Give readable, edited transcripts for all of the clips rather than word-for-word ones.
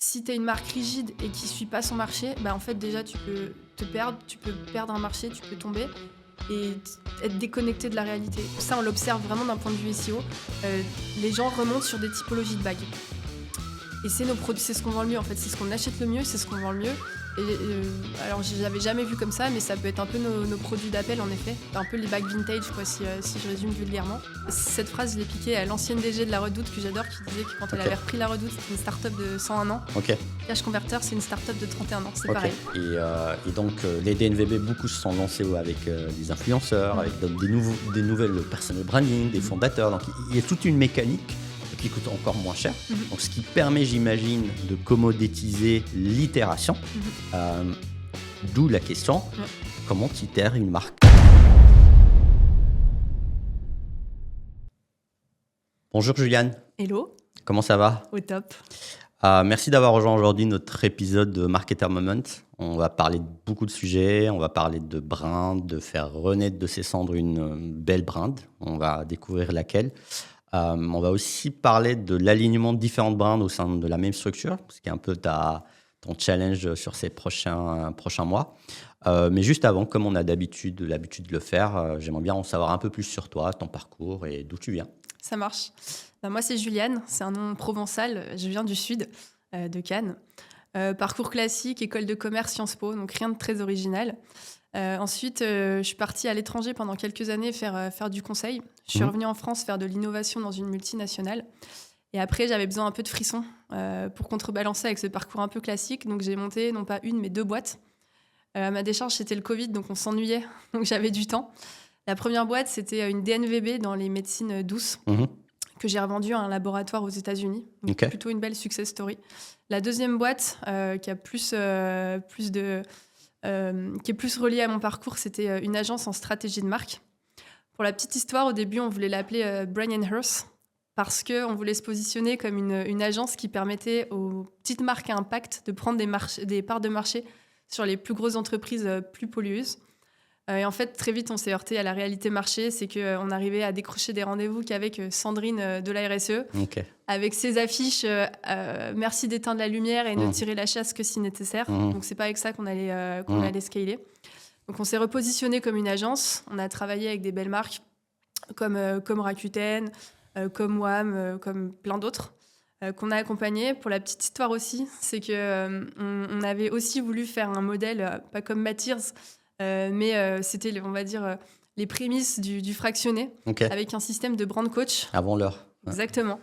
si tu es une marque rigide et qui suit pas son marché, en fait, déjà, tu peux te perdre, tu peux perdre un marché, tu peux tomber et être déconnecté de la réalité. Ça, on l'observe vraiment d'un point de vue SEO. Les gens remontent sur des typologies de bagues. Et c'est nos produits, c'est ce qu'on vend le mieux en fait, c'est ce qu'on achète le mieux, c'est ce qu'on vend le mieux. Et alors je l'avais jamais vu comme ça, mais ça peut être un peu nos produits d'appel en effet, un peu les bagues vintage quoi, si je résume vulgairement. Cette phrase, je l'ai piquée à l'ancienne DG de La Redoute que j'adore, qui disait que quand elle avait repris La Redoute, c'était une start-up de 101 ans. Cash Converter, c'est une start-up de 31 ans, c'est pareil. Et donc les DNVB, beaucoup se sont lancés avec des influenceurs, avec des nouvelles personal branding, des fondateurs. Donc il y a toute une mécanique qui coûte encore moins cher. Donc, ce qui permet, j'imagine, de commoditiser l'itération. D'où la question, comment tu itères une marque? Bonjour Juliane. Hello. Comment ça va? Au top. Merci d'avoir rejoint aujourd'hui notre épisode de Marketer Moment. On va parler de beaucoup de sujets. On va parler de brand, de faire renaître de ses cendres une belle brand. On va découvrir laquelle. On va aussi parler de l'alignement de différentes brands au sein de la même structure, ce qui est un peu ton challenge sur ces prochains mois. Mais juste avant, comme on a l'habitude de le faire, j'aimerais bien en savoir un peu plus sur toi, ton parcours et d'où tu viens. Ça marche. Moi, c'est Juliane, c'est un nom provençal. Je viens du sud, de Cannes. Parcours classique, école de commerce, Sciences Po, donc rien de très original. Ensuite, je suis partie à l'étranger pendant quelques années faire du conseil. Je suis revenue en France faire de l'innovation dans une multinationale. Et après, j'avais besoin un peu de frissons pour contrebalancer avec ce parcours un peu classique. Donc, j'ai monté non pas une, mais 2 boîtes. Ma décharge, c'était le Covid, donc on s'ennuyait. Donc, j'avais du temps. La première boîte, c'était une DNVB dans les médecines douces que j'ai revendue à un laboratoire aux États-Unis. Donc, plutôt une belle success story. La deuxième boîte, qui a qui est plus reliée à mon parcours, c'était une agence en stratégie de marque. Pour la petite histoire, au début, on voulait l'appeler Brain & Hearth parce qu'on voulait se positionner comme une agence qui permettait aux petites marques à impact de prendre des parts de marché sur les plus grosses entreprises plus pollueuses. Et en fait, très vite, on s'est heurté à la réalité marché. C'est qu'on arrivait à décrocher des rendez-vous qu'avec Sandrine de la RSE, avec ses affiches merci d'éteindre la lumière et ne tirer la chasse que si nécessaire. Donc, c'est pas avec ça qu'on allait scaler. Donc, on s'est repositionné comme une agence. On a travaillé avec des belles marques comme Rakuten, comme WAM, comme plein d'autres qu'on a accompagnées. Pour la petite histoire aussi, c'est qu'on avait aussi voulu faire un modèle, pas comme Mathers, mais c'était, on va dire, les prémices du fractionné, avec un système de brand coach. Avant l'heure. Exactement.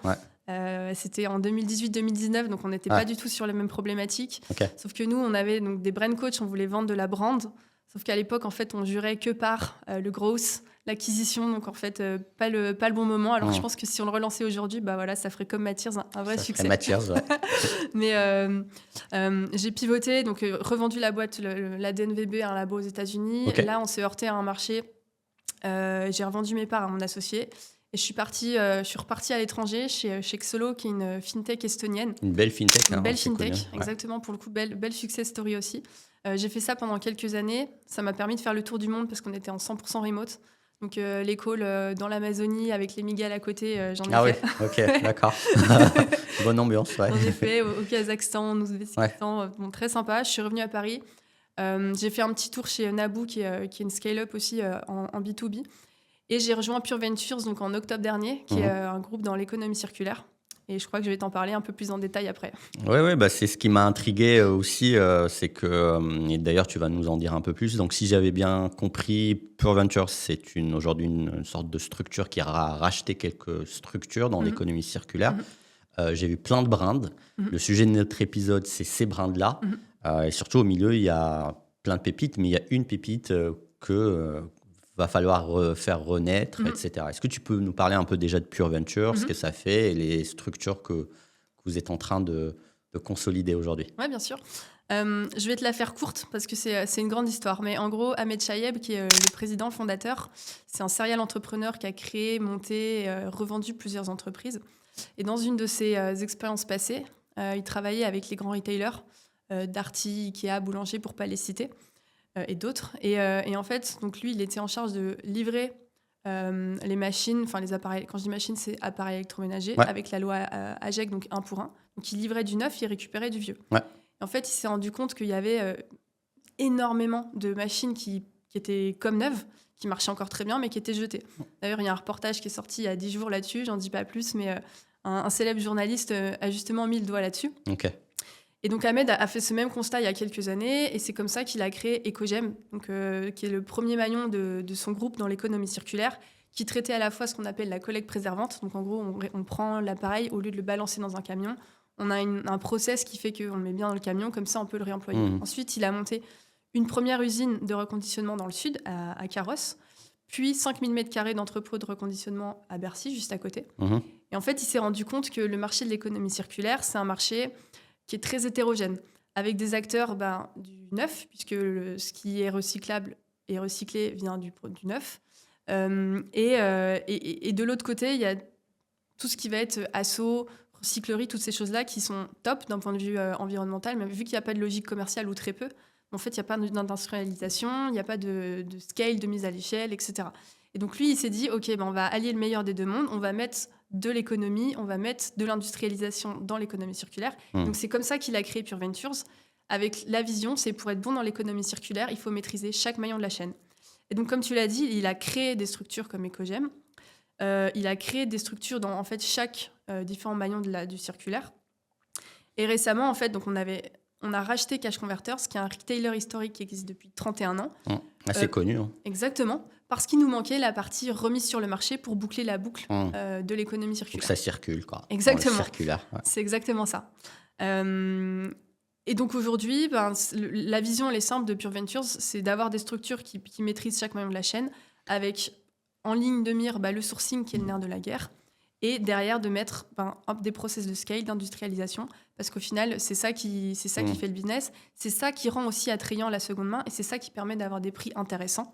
C'était en 2018-2019, donc on n'était pas du tout sur les mêmes problématiques. Sauf que nous, on avait donc des brand coachs, on voulait vendre de la brand. Sauf qu'à l'époque, en fait, on jurait que par le growth, l'acquisition, donc en fait, pas le bon moment. Alors je pense que si on le relançait aujourd'hui, ça ferait comme Mathers, un vrai succès. Mathers, ouais. Mais j'ai pivoté, donc revendu la boîte, la DNVB à un labo aux États-Unis. Là, on s'est heurté à un marché. J'ai revendu mes parts à mon associé. Et je suis repartie à l'étranger chez Xolo, qui est une fintech estonienne. Une belle fintech. Une belle fintech, exactement. Pour le coup, belle success story aussi. J'ai fait ça pendant quelques années. Ça m'a permis de faire le tour du monde parce qu'on était en 100% remote. Donc, les calls dans l'Amazonie avec les migales à côté, j'en ai fait. Ah oui, ok, d'accord. Bonne ambiance, ouais. J'en ai fait au Kazakhstan, au Ouzbékistan. Très sympa. Je suis revenue à Paris. J'ai fait un petit tour chez Naboo, qui est une scale-up aussi en B2B. Et j'ai rejoint Pure Ventures donc en octobre dernier, qui est un groupe dans l'économie circulaire. Et je crois que je vais t'en parler un peu plus en détail après. Oui, c'est ce qui m'a intrigué aussi. C'est que, et d'ailleurs, tu vas nous en dire un peu plus. Donc, si j'avais bien compris, Pure Ventures, c'est aujourd'hui une sorte de structure qui a racheté quelques structures dans l'économie circulaire. J'ai vu plein de brands. Le sujet de notre épisode, c'est ces brands-là. Et surtout, au milieu, il y a plein de pépites, mais il y a une pépite que va falloir faire renaître, etc. Est-ce que tu peux nous parler un peu déjà de Pure Venture, ce que ça fait et les structures que vous êtes en train de consolider aujourd'hui? Oui, bien sûr. Je vais te la faire courte parce que c'est une grande histoire. Mais en gros, Ahmed Chayeb, qui est le président, le fondateur, c'est un serial entrepreneur qui a créé, monté, revendu plusieurs entreprises. Et dans une de ses expériences passées, il travaillait avec les grands retailers, Darty, Ikea, Boulanger, pour ne pas les citer. Et d'autres. Et en fait, donc lui, il était en charge de livrer les machines, enfin les appareils, quand je dis machines, c'est appareils électroménagers, Ouais. avec la loi AGEC, donc 1 pour 1. Donc il livrait du neuf, il récupérait du vieux. Ouais. Et en fait, il s'est rendu compte qu'il y avait énormément de machines qui étaient comme neuves, qui marchaient encore très bien, mais qui étaient jetées. D'ailleurs, il y a un reportage qui est sorti il y a 10 jours là-dessus, j'en dis pas plus, mais un célèbre journaliste a justement mis le doigt là-dessus. Ok. Et donc Ahmed a fait ce même constat il y a quelques années, et c'est comme ça qu'il a créé Ecogem, donc, qui est le premier maillon de son groupe dans l'économie circulaire, qui traitait à la fois ce qu'on appelle la collecte préservante. Donc en gros, on prend l'appareil, au lieu de le balancer dans un camion, on a un process qui fait qu'on le met bien dans le camion, comme ça on peut le réemployer. Ensuite, il a monté une première usine de reconditionnement dans le sud, à Carrosse, puis 5000 m² d'entrepôt de reconditionnement à Bercy, juste à côté. Et en fait, il s'est rendu compte que le marché de l'économie circulaire, c'est un marché qui est très hétérogène, avec des acteurs du neuf, puisque ce qui est recyclable et recyclé vient du neuf. Et de l'autre côté, il y a tout ce qui va être asso, recyclerie, toutes ces choses-là qui sont top d'un point de vue environnemental, mais vu qu'il n'y a pas de logique commerciale ou très peu, en fait, il n'y a pas d'industrialisation, il n'y a pas de scale, de mise à l'échelle, etc. Et donc lui, il s'est dit, OK, on va allier le meilleur des deux mondes, on va mettre de l'économie, on va mettre de l'industrialisation dans l'économie circulaire. Donc c'est comme ça qu'il a créé Pure Ventures, avec la vision, c'est pour être bon dans l'économie circulaire, il faut maîtriser chaque maillon de la chaîne. Et donc, comme tu l'as dit, il a créé des structures comme Ecogem. Il a créé des structures dans en fait, chaque différent maillon du circulaire. Et récemment, en fait, donc on a racheté Cash Converters, qui est un retailer historique qui existe depuis 31 ans. Assez connu. Exactement, parce qu'il nous manquait la partie remise sur le marché pour boucler la boucle de l'économie circulaire. Donc ça circule, quoi. Exactement. Circulaire. Ouais. C'est exactement ça. Et donc aujourd'hui, la vision, elle est simple de Pure Ventures, c'est d'avoir des structures qui maîtrisent chaque maillon de la chaîne, avec en ligne de mire le sourcing qui est le nerf de la guerre, et derrière de mettre des process de scale, d'industrialisation, parce qu'au final, c'est ça qui fait le business, c'est ça qui rend aussi attrayant la seconde main, et c'est ça qui permet d'avoir des prix intéressants.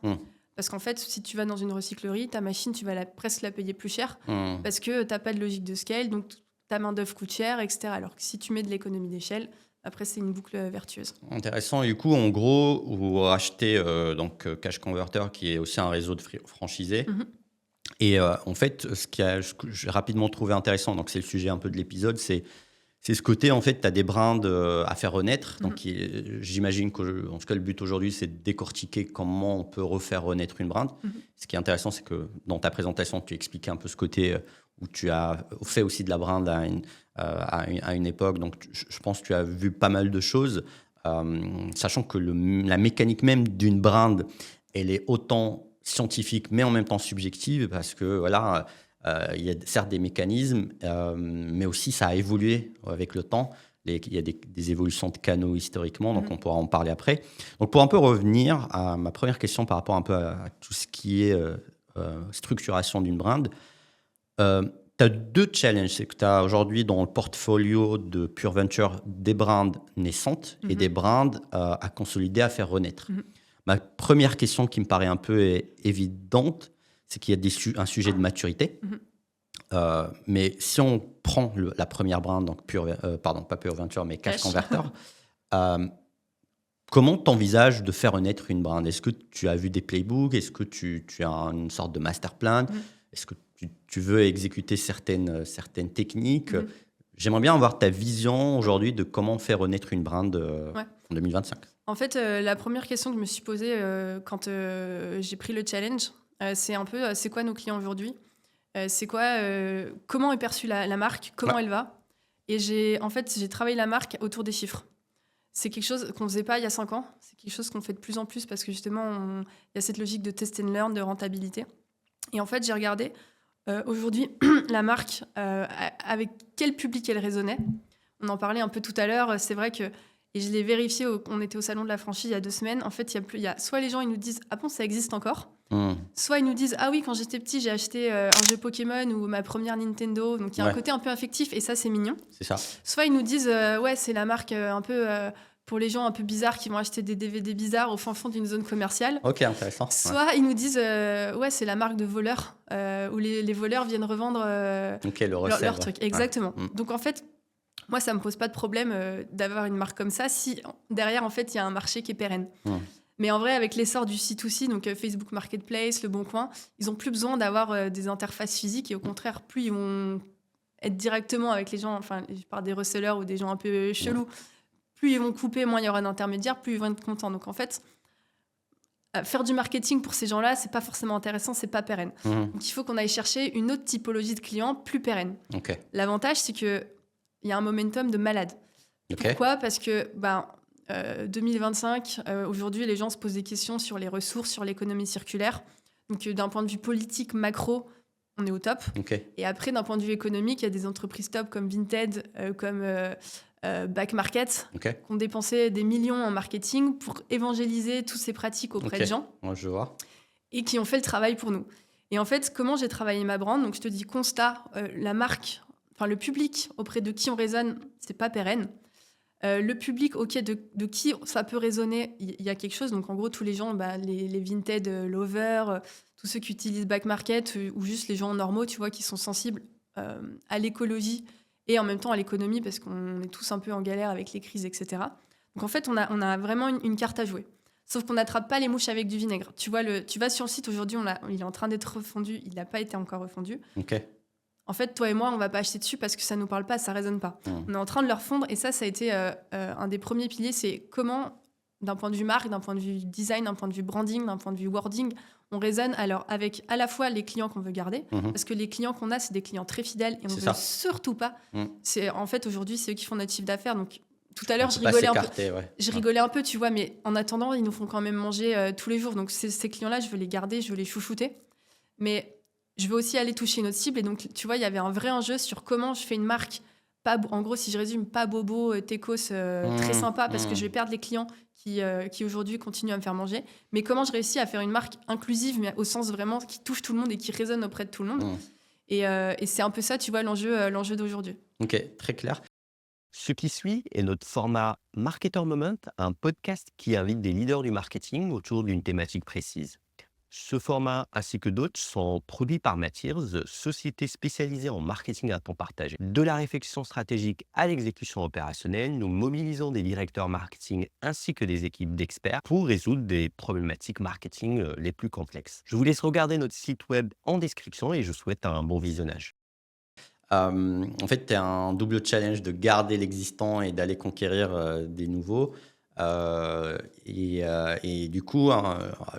Parce qu'en fait, si tu vas dans une recyclerie, ta machine, tu vas presque la payer plus cher, parce que tu n'as pas de logique de scale, donc ta main-d'œuvre coûte cher, etc. Alors que si tu mets de l'économie d'échelle, après, c'est une boucle vertueuse. Intéressant. Et du coup, en gros, vous rachetez Cash Converter, qui est aussi un réseau de franchisés. Et en fait, ce que j'ai rapidement trouvé intéressant, donc c'est le sujet un peu de l'épisode, c'est ce côté, en fait, tu as des brands à faire renaître. Donc, j'imagine que, en tout cas, le but aujourd'hui, c'est de décortiquer comment on peut refaire renaître une brand. Ce qui est intéressant, c'est que dans ta présentation, tu expliquais un peu ce côté où tu as fait aussi de la brand à une époque. Donc, je pense que tu as vu pas mal de choses, sachant que la mécanique même d'une brand, elle est autant scientifique, mais en même temps subjective, parce que voilà, il y a certes des mécanismes, mais aussi ça a évolué avec le temps. Il y a des évolutions de canaux historiquement, donc on pourra en parler après. Donc pour un peu revenir à ma première question par rapport un peu à tout ce qui est structuration d'une brand, tu as deux challenges. C'est que tu as aujourd'hui dans le portfolio de Pure Venture des brands naissantes et des brands à consolider, à faire renaître. Ma première question qui me paraît un peu évidente, c'est qu'il y a un sujet de maturité. Mais si on prend la première brand, donc pas Pure Venture, mais Cash Converter, comment tu envisages de faire renaître une brand? Est-ce que tu as vu des playbooks? Est-ce que tu as une sorte de master plan? Est-ce que tu veux exécuter certaines techniques? J'aimerais bien avoir ta vision aujourd'hui de comment faire renaître une brand en 2025. En fait, la première question que je me suis posée quand j'ai pris le challenge, c'est un peu c'est quoi nos clients aujourd'hui? Comment est perçue la marque? Comment elle va? Et j'ai travaillé la marque autour des chiffres. C'est quelque chose qu'on ne faisait pas il y a 5 ans. C'est quelque chose qu'on fait de plus en plus parce que justement, il y a cette logique de test and learn, de rentabilité. Et en fait, j'ai regardé aujourd'hui la marque, avec quel public elle résonnait. On en parlait un peu tout à l'heure. C'est vrai que, et je l'ai vérifié, on était au salon de la franchise il y a 2 semaines. En fait, il y a soit les gens ils nous disent « Ah bon, ça existe encore ?» Soit ils nous disent « Ah oui, quand j'étais petit, j'ai acheté un jeu Pokémon ou ma première Nintendo. » Donc, il y a un côté un peu affectif et ça, c'est mignon. C'est ça. Soit ils nous disent « Ouais, c'est la marque un peu... pour les gens un peu bizarres qui vont acheter des DVD bizarres au fin fond d'une zone commerciale. » Ok, intéressant. Soit ils nous disent ouais, c'est la marque de voleurs, où les voleurs viennent revendre leur truc. Exactement. Donc en fait, moi, ça me pose pas de problème d'avoir une marque comme ça si derrière, en fait, il y a un marché qui est pérenne. Mais en vrai, avec l'essor du C2C, donc Facebook Marketplace, Le Bon Coin, ils n'ont plus besoin d'avoir des interfaces physiques et au contraire, plus ils vont être directement avec les gens, enfin, je parle des resellers ou des gens un peu chelous, plus ils vont couper, moins il y aura d'intermédiaires, plus ils vont être contents. Donc en fait, faire du marketing pour ces gens-là, c'est pas forcément intéressant, c'est pas pérenne. Donc il faut qu'on aille chercher une autre typologie de clients plus pérenne. Ok. L'avantage, c'est qu'il y a un momentum de malade. Ok. Pourquoi ? Parce que 2025, aujourd'hui, les gens se posent des questions sur les ressources, sur l'économie circulaire. Donc d'un point de vue politique, macro, on est au top. Ok. Et après, d'un point de vue économique, il y a des entreprises top comme Vinted, comme Back Market, Ok. qui ont dépensé des millions en marketing pour évangéliser toutes ces pratiques auprès Ok. de gens Moi, je vois. et qui ont fait le travail pour nous. Et en fait, comment j'ai travaillé ma brand ? Donc, je te dis constat, la marque, enfin le public auprès de qui on raisonne, c'est pas pérenne. Le public, ok, de qui ça peut résonner, il y a quelque chose. Donc, en gros, tous les gens, les Vinted lovers, tous ceux qui utilisent Back Market ou juste les gens normaux, tu vois, qui sont sensibles à l'écologie et en même temps à l'économie parce qu'on est tous un peu en galère avec les crises, etc. Donc, en fait, on a vraiment une carte à jouer. Sauf qu'on n'attrape pas les mouches avec du vinaigre. Tu vas sur le site aujourd'hui, il est en train d'être refondu, il n'a pas été encore refondu. Ok. En fait, toi et moi, on va pas acheter dessus parce que ça nous parle pas, ça résonne pas. On est en train de le refondre et ça a été un des premiers piliers, c'est comment, d'un point de vue marque, d'un point de vue design, d'un point de vue branding, d'un point de vue wording, on résonne alors avec à la fois les clients qu'on veut garder, parce que les clients qu'on a, c'est des clients très fidèles et on ne veut surtout pas. C'est en fait aujourd'hui, c'est eux qui font notre chiffre d'affaires, donc tout à l'heure, je rigolais un peu, tu vois, mais en attendant, ils nous font quand même manger tous les jours. Donc, ces clients-là, je veux les garder, je veux les chouchouter. Mais je veux aussi aller toucher notre cible. Et donc, tu vois, il y avait un vrai enjeu sur comment je fais une marque, en gros, si je résume, pas bobo, techos, très sympa, parce que je vais perdre les clients qui aujourd'hui continuent à me faire manger. Mais comment je réussis à faire une marque inclusive, mais au sens vraiment qui touche tout le monde et qui résonne auprès de tout le monde. Et c'est un peu ça, tu vois, l'enjeu d'aujourd'hui. Ok, très clair. Ce qui suit est notre format Marketer Moment, un podcast qui invite des leaders du marketing autour d'une thématique précise. Ce format, ainsi que d'autres, sont produits par Mathers, société spécialisée en marketing à temps partagé. De la réflexion stratégique à l'exécution opérationnelle, nous mobilisons des directeurs marketing ainsi que des équipes d'experts pour résoudre des problématiques marketing les plus complexes. Je vous laisse regarder notre site web en description et je souhaite un bon visionnage. En fait, tu as un double challenge de garder l'existant et d'aller conquérir des nouveaux. Et du coup,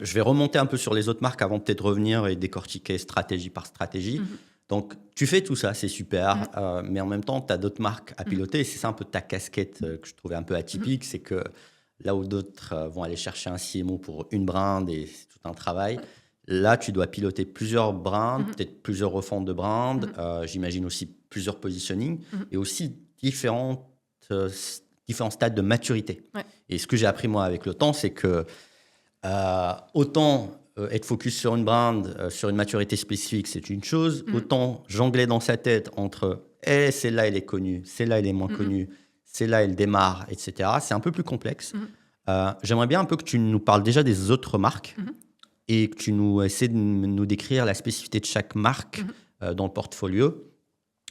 je vais remonter un peu sur les autres marques avant peut-être revenir et décortiquer stratégie par stratégie. Donc, tu fais tout ça, c'est super, mais en même temps, tu as d'autres marques à piloter. Et c'est ça un peu ta casquette que je trouvais un peu atypique, c'est que là où d'autres vont aller chercher un CMO pour une brand et c'est tout un travail, là, tu dois piloter plusieurs brands, peut-être plusieurs refontes de brands, j'imagine aussi plusieurs positionings et aussi différents stades de maturité. Et ce que j'ai appris moi avec le temps, c'est que autant être focus sur une brand, sur une maturité spécifique, c'est une chose, autant jongler dans sa tête entre celle-là, elle est connue, celle-là, elle est moins connue, celle-là, elle démarre, etc. C'est un peu plus complexe. J'aimerais bien un peu que tu nous parles déjà des autres marques et que tu nous essaies de nous décrire la spécificité de chaque marque dans le portfolio.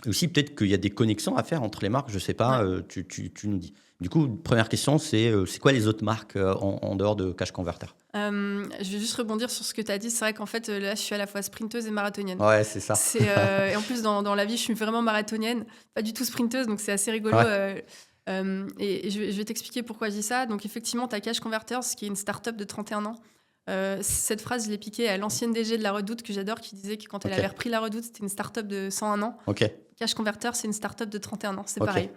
Et aussi, peut-être qu'il y a des connexions à faire entre les marques, je ne sais pas, tu nous dis. Du coup, première question, c'est quoi les autres marques en dehors de Cash Converter ? Je vais juste rebondir sur ce que tu as dit. C'est vrai qu'en fait, là, je suis à la fois sprinteuse et marathonienne. Ouais, c'est ça. Et en plus, dans la vie, je suis vraiment marathonienne, pas du tout sprinteuse, donc c'est assez rigolo. Et je vais t'expliquer pourquoi je dis ça. Donc effectivement, tu as Cash Converters, qui est une start-up de 31 ans. Cette phrase, je l'ai piquée à l'ancienne DG de La Redoute, que j'adore, qui disait que quand elle avait repris La Redoute, c'était une start-up de 101 ans. Cash Converter, c'est une start-up de 31 ans, c'est pareil.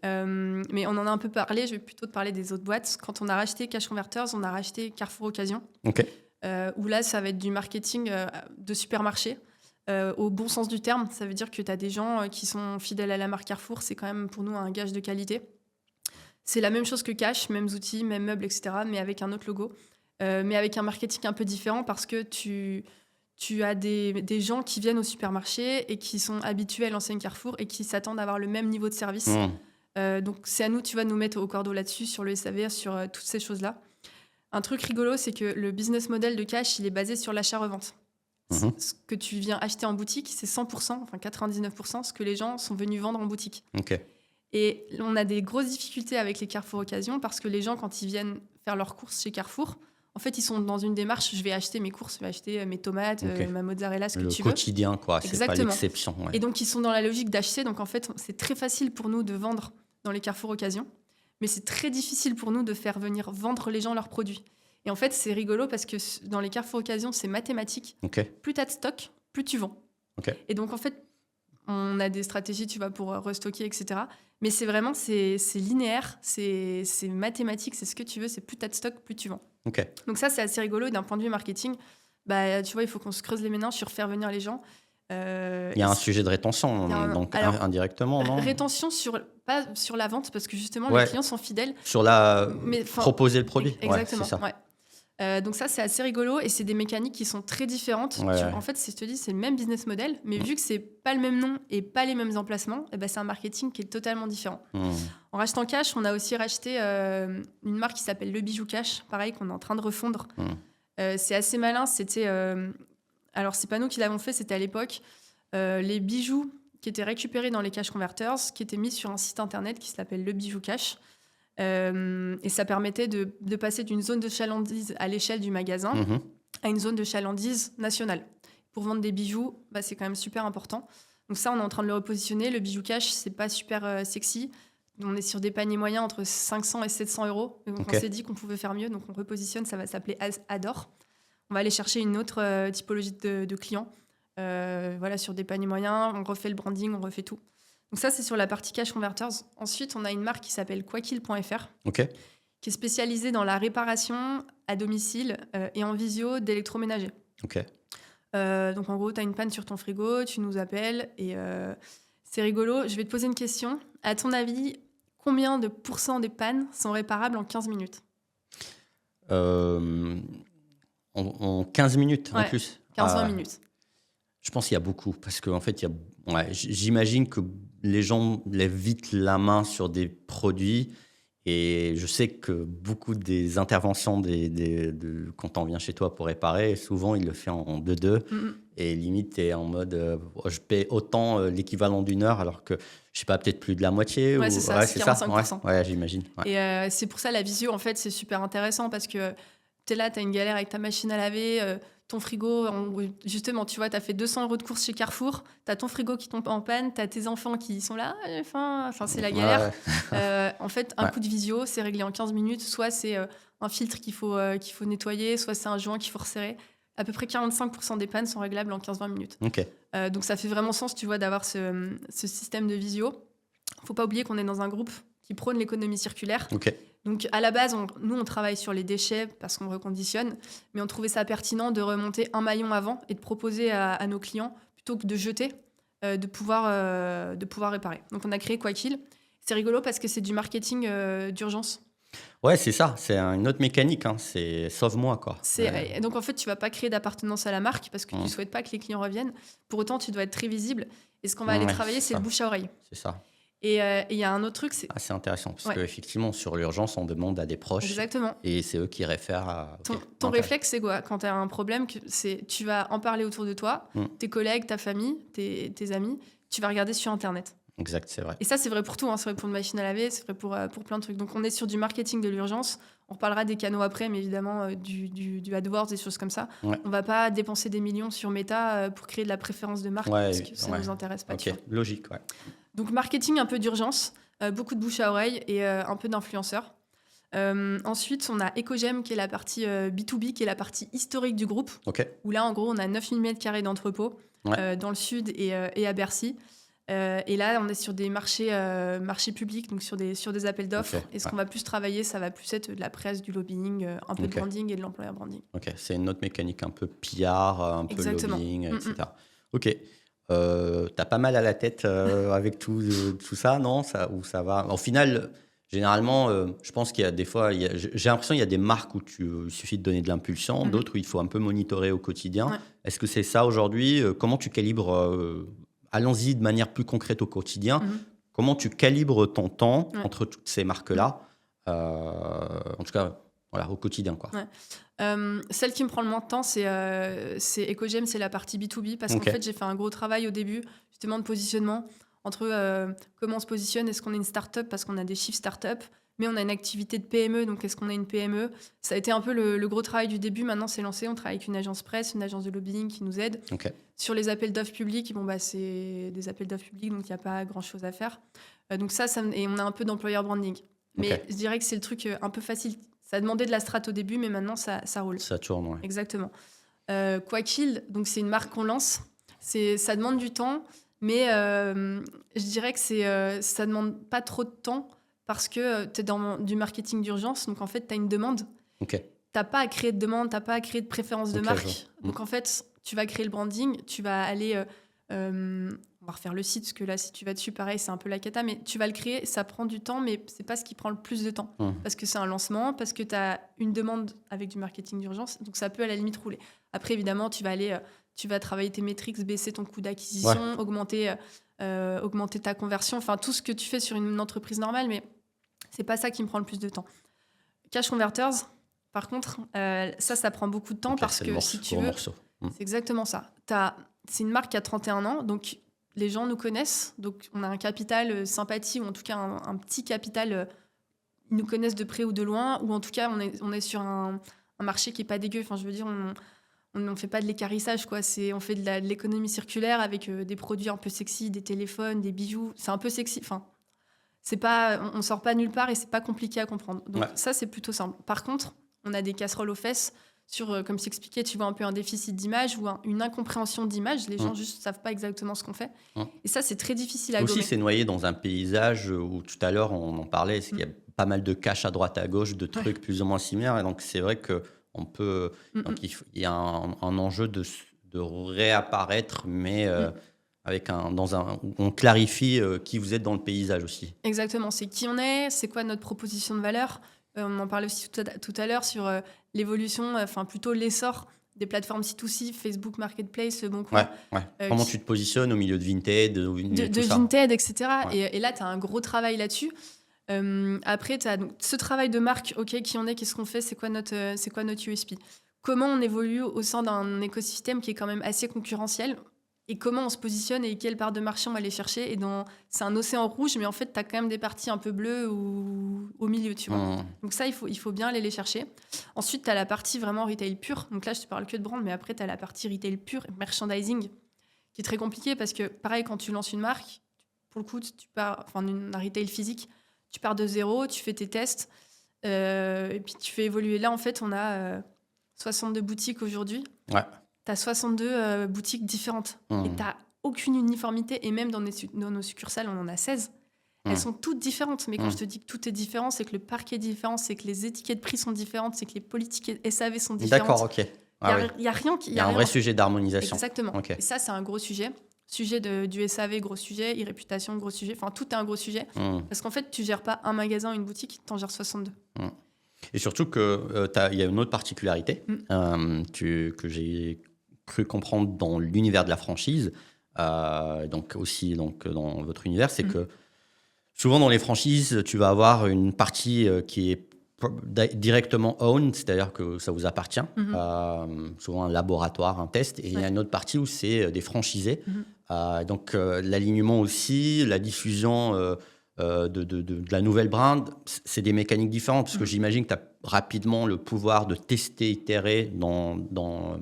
Mais on en a un peu parlé, je vais plutôt te parler des autres boîtes. Quand on a racheté Cash Converters, on a racheté Carrefour Occasion, où là, ça va être du marketing de supermarché. Au bon sens du terme, ça veut dire que tu as des gens qui sont fidèles à la marque Carrefour, c'est quand même pour nous un gage de qualité. C'est la même chose que Cash, mêmes outils, mêmes meubles, etc., mais avec un autre logo. Mais avec un marketing un peu différent parce que tu as des gens qui viennent au supermarché et qui sont habitués à l'enseigne Carrefour et qui s'attendent à avoir le même niveau de service. Donc, c'est à nous, tu vas nous mettre au cordeau là-dessus, sur le SAV, sur toutes ces choses-là. Un truc rigolo, c'est que le business model de Cash, il est basé sur l'achat-revente. Ce que tu viens acheter en boutique, c'est 100%, enfin 99%, ce que les gens sont venus vendre en boutique. Et on a des grosses difficultés avec les Carrefour Occasion parce que les gens, quand ils viennent faire leurs courses chez Carrefour, En fait, ils sont dans une démarche, je vais acheter mes courses, je vais acheter mes tomates, Ok. ma mozzarella, ce que Le tu veux. quotidien, quoi. C'est pas Exactement. l'exception. Ouais. Et donc, ils sont dans la logique d'acheter. Donc, en fait, c'est très facile pour nous de vendre dans les Carrefour Occasion, mais c'est très difficile pour nous de faire venir vendre les gens leurs produits. Et en fait, c'est rigolo parce que dans les Carrefour Occasion, c'est mathématique. Ok. Plus tu as de stock, plus tu vends. Ok. Et donc, en fait, on a des stratégies, tu vois, pour restocker, etc. Mais c'est vraiment, c'est linéaire, c'est mathématique, c'est ce que tu veux, c'est plus tu as de stock, plus tu vends. Ok. Donc ça, c'est assez rigolo. Et d'un point de vue marketing, bah, tu vois, il faut qu'on se creuse les méninges sur faire venir les gens. Il y a un sujet de rétention, Il y a donc alors, indirectement, non? rétention pas sur la vente, parce que justement, Ouais. les clients sont fidèles. Sur la Mais, proposer le produit. Exactement. Ouais, c'est ça. Ouais. Donc ça, c'est assez rigolo et c'est des mécaniques qui sont très différentes. Ouais, ouais. En fait, je te dis, c'est le même business model, mais vu que c'est pas le même nom et pas les mêmes emplacements, eh ben, c'est un marketing qui est totalement différent. En rachetant Cash, on a aussi racheté une marque qui s'appelle Le Bijou Cash, pareil, qu'on est en train de refondre. C'est assez malin. C'était, alors, c'est pas nous qui l'avons fait, c'était à l'époque les bijoux qui étaient récupérés dans les cash converters, qui étaient mis sur un site internet qui s'appelle Le Bijou Cash. Et ça permettait de passer d'une zone de chalandise à l'échelle du magasin à une zone de chalandise nationale. Pour vendre des bijoux, bah, c'est quand même super important. Donc ça, on est en train de le repositionner. Le Bijou Cash, c'est pas super sexy. On est sur des paniers moyens entre 500 et 700 euros. Donc on s'est dit qu'on pouvait faire mieux. Donc on repositionne, ça va s'appeler Adore. On va aller chercher une autre typologie de clients. Voilà, sur des paniers moyens, on refait le branding, on refait tout. Donc ça, c'est sur la partie cash converters. Ensuite, on a une marque qui s'appelle quoiqu'il.fr, qui est spécialisée dans la réparation à domicile et en visio d'électroménager. Donc en gros, tu as une panne sur ton frigo, tu nous appelles et c'est rigolo. Je vais te poser une question. À ton avis, combien de pourcents des pannes sont réparables en 15 minutes ? En 15 minutes en plus. 15-20 minutes. Je pense qu'il y a beaucoup parce qu'en fait, j'imagine que les gens lèvent vite la main sur des produits et je sais que beaucoup des interventions quand on vient chez toi pour réparer, souvent il le fait en 2-2 et limite t'es en mode je paie autant l'équivalent d'une heure alors que je sais pas, peut-être plus de la moitié. Ouais, c'est ça, c'est 45%. Ouais, j'imagine. Ouais. Et c'est pour ça la visio, en fait, c'est super intéressant parce que t'es là, t'as une galère avec ta machine à laver, ton frigo, justement, tu vois, t'as fait 200 € de courses chez Carrefour, t'as ton frigo qui tombe en panne, t'as tes enfants qui sont là, enfin, c'est la galère. En fait, un coup de visio, c'est réglé en 15 minutes, soit c'est un filtre qu'il faut nettoyer, soit c'est un joint qu'il faut resserrer. À peu près 45% des pannes sont réglables en 15-20 minutes. Donc ça fait vraiment sens, tu vois, d'avoir ce système de visio. Faut pas oublier qu'on est dans un groupe qui prône l'économie circulaire. Donc, à la base, nous, on travaille sur les déchets parce qu'on reconditionne, mais on trouvait ça pertinent de remonter un maillon avant et de proposer à nos clients, plutôt que de jeter, de pouvoir réparer. Donc, on a créé Quoiqu'il. C'est rigolo parce que c'est du marketing d'urgence. Ouais, c'est ça. C'est une autre mécanique. C'est sauve-moi, quoi. Donc, en fait, tu vas pas créer d'appartenance à la marque parce que tu souhaites pas que les clients reviennent. Pour autant, tu dois être très visible. Et ce qu'on va aller travailler, c'est le bouche à oreille. C'est ça. Et il y a un autre truc, c'est assez intéressant parce qu'effectivement sur l'urgence on demande à des proches. Exactement. Et c'est eux qui réfèrent à. Ton réflexe, c'est quoi quand tu as un problème? Tu vas en parler autour de toi, tes collègues, ta famille, tes amis. Tu vas regarder sur Internet. Exact, c'est vrai. Et ça, c'est vrai pour tout. C'est vrai pour une machine à laver, c'est vrai pour plein de trucs. Donc on est sur du marketing de l'urgence. On reparlera des canaux après, mais évidemment du AdWords, des choses comme ça. On va pas dépenser des millions sur Meta pour créer de la préférence de marque parce que ça nous intéresse pas. Logique, Donc marketing un peu d'urgence, beaucoup de bouche à oreille et un peu d'influenceurs. Ensuite, on a Ecogem qui est la partie B2B, qui est la partie historique du groupe. Où là, en gros, on a 9000 m² d'entrepôt dans le sud et à Bercy. Et là, on est sur des marchés publics, donc sur des appels d'offres. Et ce qu'on va plus travailler, ça va plus être de la presse, du lobbying, un peu de branding et de l'employer branding. C'est une autre mécanique un peu PR, un peu lobbying, etc. T'as pas mal à la tête avec tout ça, non? Où ça va? Au final, généralement, je pense qu'il y a des fois, j'ai l'impression qu'il y a des marques où il suffit de donner de l'impulsion, d'autres où il faut un peu monitorer au quotidien. Est-ce que c'est ça aujourd'hui? Comment tu calibres allons-y de manière plus concrète au quotidien. Comment tu calibres ton temps entre toutes ces marques-là? En tout cas, voilà, au quotidien, quoi. Celle qui me prend le moins de temps, c'est Ecogem, c'est la partie B2B. Parce qu'en fait, j'ai fait un gros travail au début, justement, de positionnement entre comment on se positionne, est-ce qu'on est une start-up parce qu'on a des chiffres start-up, mais on a une activité de PME. Donc, est-ce qu'on a une PME ? Ça a été un peu le gros travail du début. Maintenant, c'est lancé. On travaille avec une agence presse, une agence de lobbying qui nous aide. Ok. Sur les appels d'offres publics, c'est des appels d'offres publics, donc il n'y a pas grand-chose à faire. Donc ça, et on a un peu d'employer branding. Mais Ok. je dirais que c'est le truc un peu facile. Ça demandait de la strat au début, mais maintenant, ça roule. Ça tourne, ouais. Exactement. Quoi qu'il, donc c'est une marque qu'on lance. Ça demande du temps, mais je dirais que ça demande pas trop de temps parce que tu es dans du marketing d'urgence. Donc en fait, tu as une demande. Ok. T'as pas à créer de demande, t'as pas à créer de préférence de Ok, marque. je vois. Donc en fait, tu vas créer le branding, tu vas aller... on va refaire le site, parce que là, si tu vas dessus, pareil, c'est un peu la cata, mais tu vas le créer, ça prend du temps, mais c'est pas ce qui prend le plus de temps. Parce que c'est un lancement, parce que tu as une demande avec du marketing d'urgence, donc ça peut à la limite rouler. Après, évidemment, tu vas travailler tes métriques, baisser ton coût d'acquisition, augmenter ta conversion, enfin tout ce que tu fais sur une entreprise normale, mais c'est pas ça qui me prend le plus de temps. Cash Converters, par contre, ça prend beaucoup de temps parce que si tu veux, c'est exactement ça. C'est une marque qui a 31 ans, donc les gens nous connaissent, donc on a un capital sympathie, ou en tout cas un petit capital, ils nous connaissent de près ou de loin, ou en tout cas on est sur un marché qui est pas dégueu. Enfin, je veux dire, on fait pas de l'équarrissage, quoi. On fait de l'économie circulaire avec des produits un peu sexy, des téléphones, des bijoux. C'est un peu sexy. Enfin, on sort pas nulle part et c'est pas compliqué à comprendre. Donc ça, c'est plutôt simple. Par contre, on a des casseroles aux fesses sur, comme je t'expliquais, tu vois un peu un déficit d'image ou une incompréhension d'image. Les gens juste savent pas exactement ce qu'on fait. Et ça, c'est très difficile à gommer. Aussi, c'est noyé dans un paysage où tout à l'heure, on en parlait, c'est qu'il y a pas mal de caches à droite, à gauche, de trucs plus ou moins similaires. Et donc, c'est vrai qu'on peut... Donc, il y a un enjeu de réapparaître, mais... on clarifie qui vous êtes dans le paysage aussi. Exactement, c'est qui on est, c'est quoi notre proposition de valeur. On en parlait aussi tout à l'heure sur l'évolution, enfin plutôt l'essor des plateformes C2C, Facebook Marketplace, Le Bon Coin. Comment tu te positionnes au milieu de Vinted, de Vinted, etc. Et là, tu as un gros travail là-dessus. Après, tu as ce travail de marque, qui on est, qu'est-ce qu'on fait, c'est quoi notre USP. Comment on évolue au sein d'un écosystème qui est quand même assez concurrentiel. Et comment on se positionne et quelle part de marché on va aller chercher. Et c'est un océan rouge, mais en fait, tu as quand même des parties un peu bleues ou au milieu, tu vois. Donc ça, il faut bien aller les chercher. Ensuite, tu as la partie vraiment retail pure. Donc là, je te parle que de brand, mais après, tu as la partie retail pure, merchandising, qui est très compliquée parce que, pareil, quand tu lances une marque, pour le coup, un retail physique, tu pars de zéro, tu fais tes tests, et puis tu fais évoluer. Là, en fait, on a 62 boutiques aujourd'hui. Ouais. Tu as 62 boutiques différentes. Et tu n'as aucune uniformité. Et même dans nos succursales, on en a 16. Elles sont toutes différentes. Mais quand je te dis que tout est différent, c'est que le parc est différent, c'est que les étiquettes prix sont différentes, c'est que les politiques SAV sont différentes. D'accord, ok. Il y a rien qui... Il y a un vrai sujet d'harmonisation. Exactement. Okay. Et ça, c'est un gros sujet. Sujet du SAV, gros sujet. E-réputation, gros sujet. Enfin, tout est un gros sujet. Parce qu'en fait, tu ne gères pas un magasin, une boutique, tu en gères 62. Et surtout qu'il y a une autre particularité que j'ai cru comprendre dans l'univers de la franchise, donc aussi dans votre univers, c'est que souvent dans les franchises, tu vas avoir une partie qui est directement owned, c'est-à-dire que ça vous appartient, souvent un laboratoire, un test, et il y a une autre partie où c'est des franchisés. Donc l'alignement aussi, la diffusion de la nouvelle brand, c'est des mécaniques différentes, parce que j'imagine que tu as rapidement le pouvoir de tester, itérer dans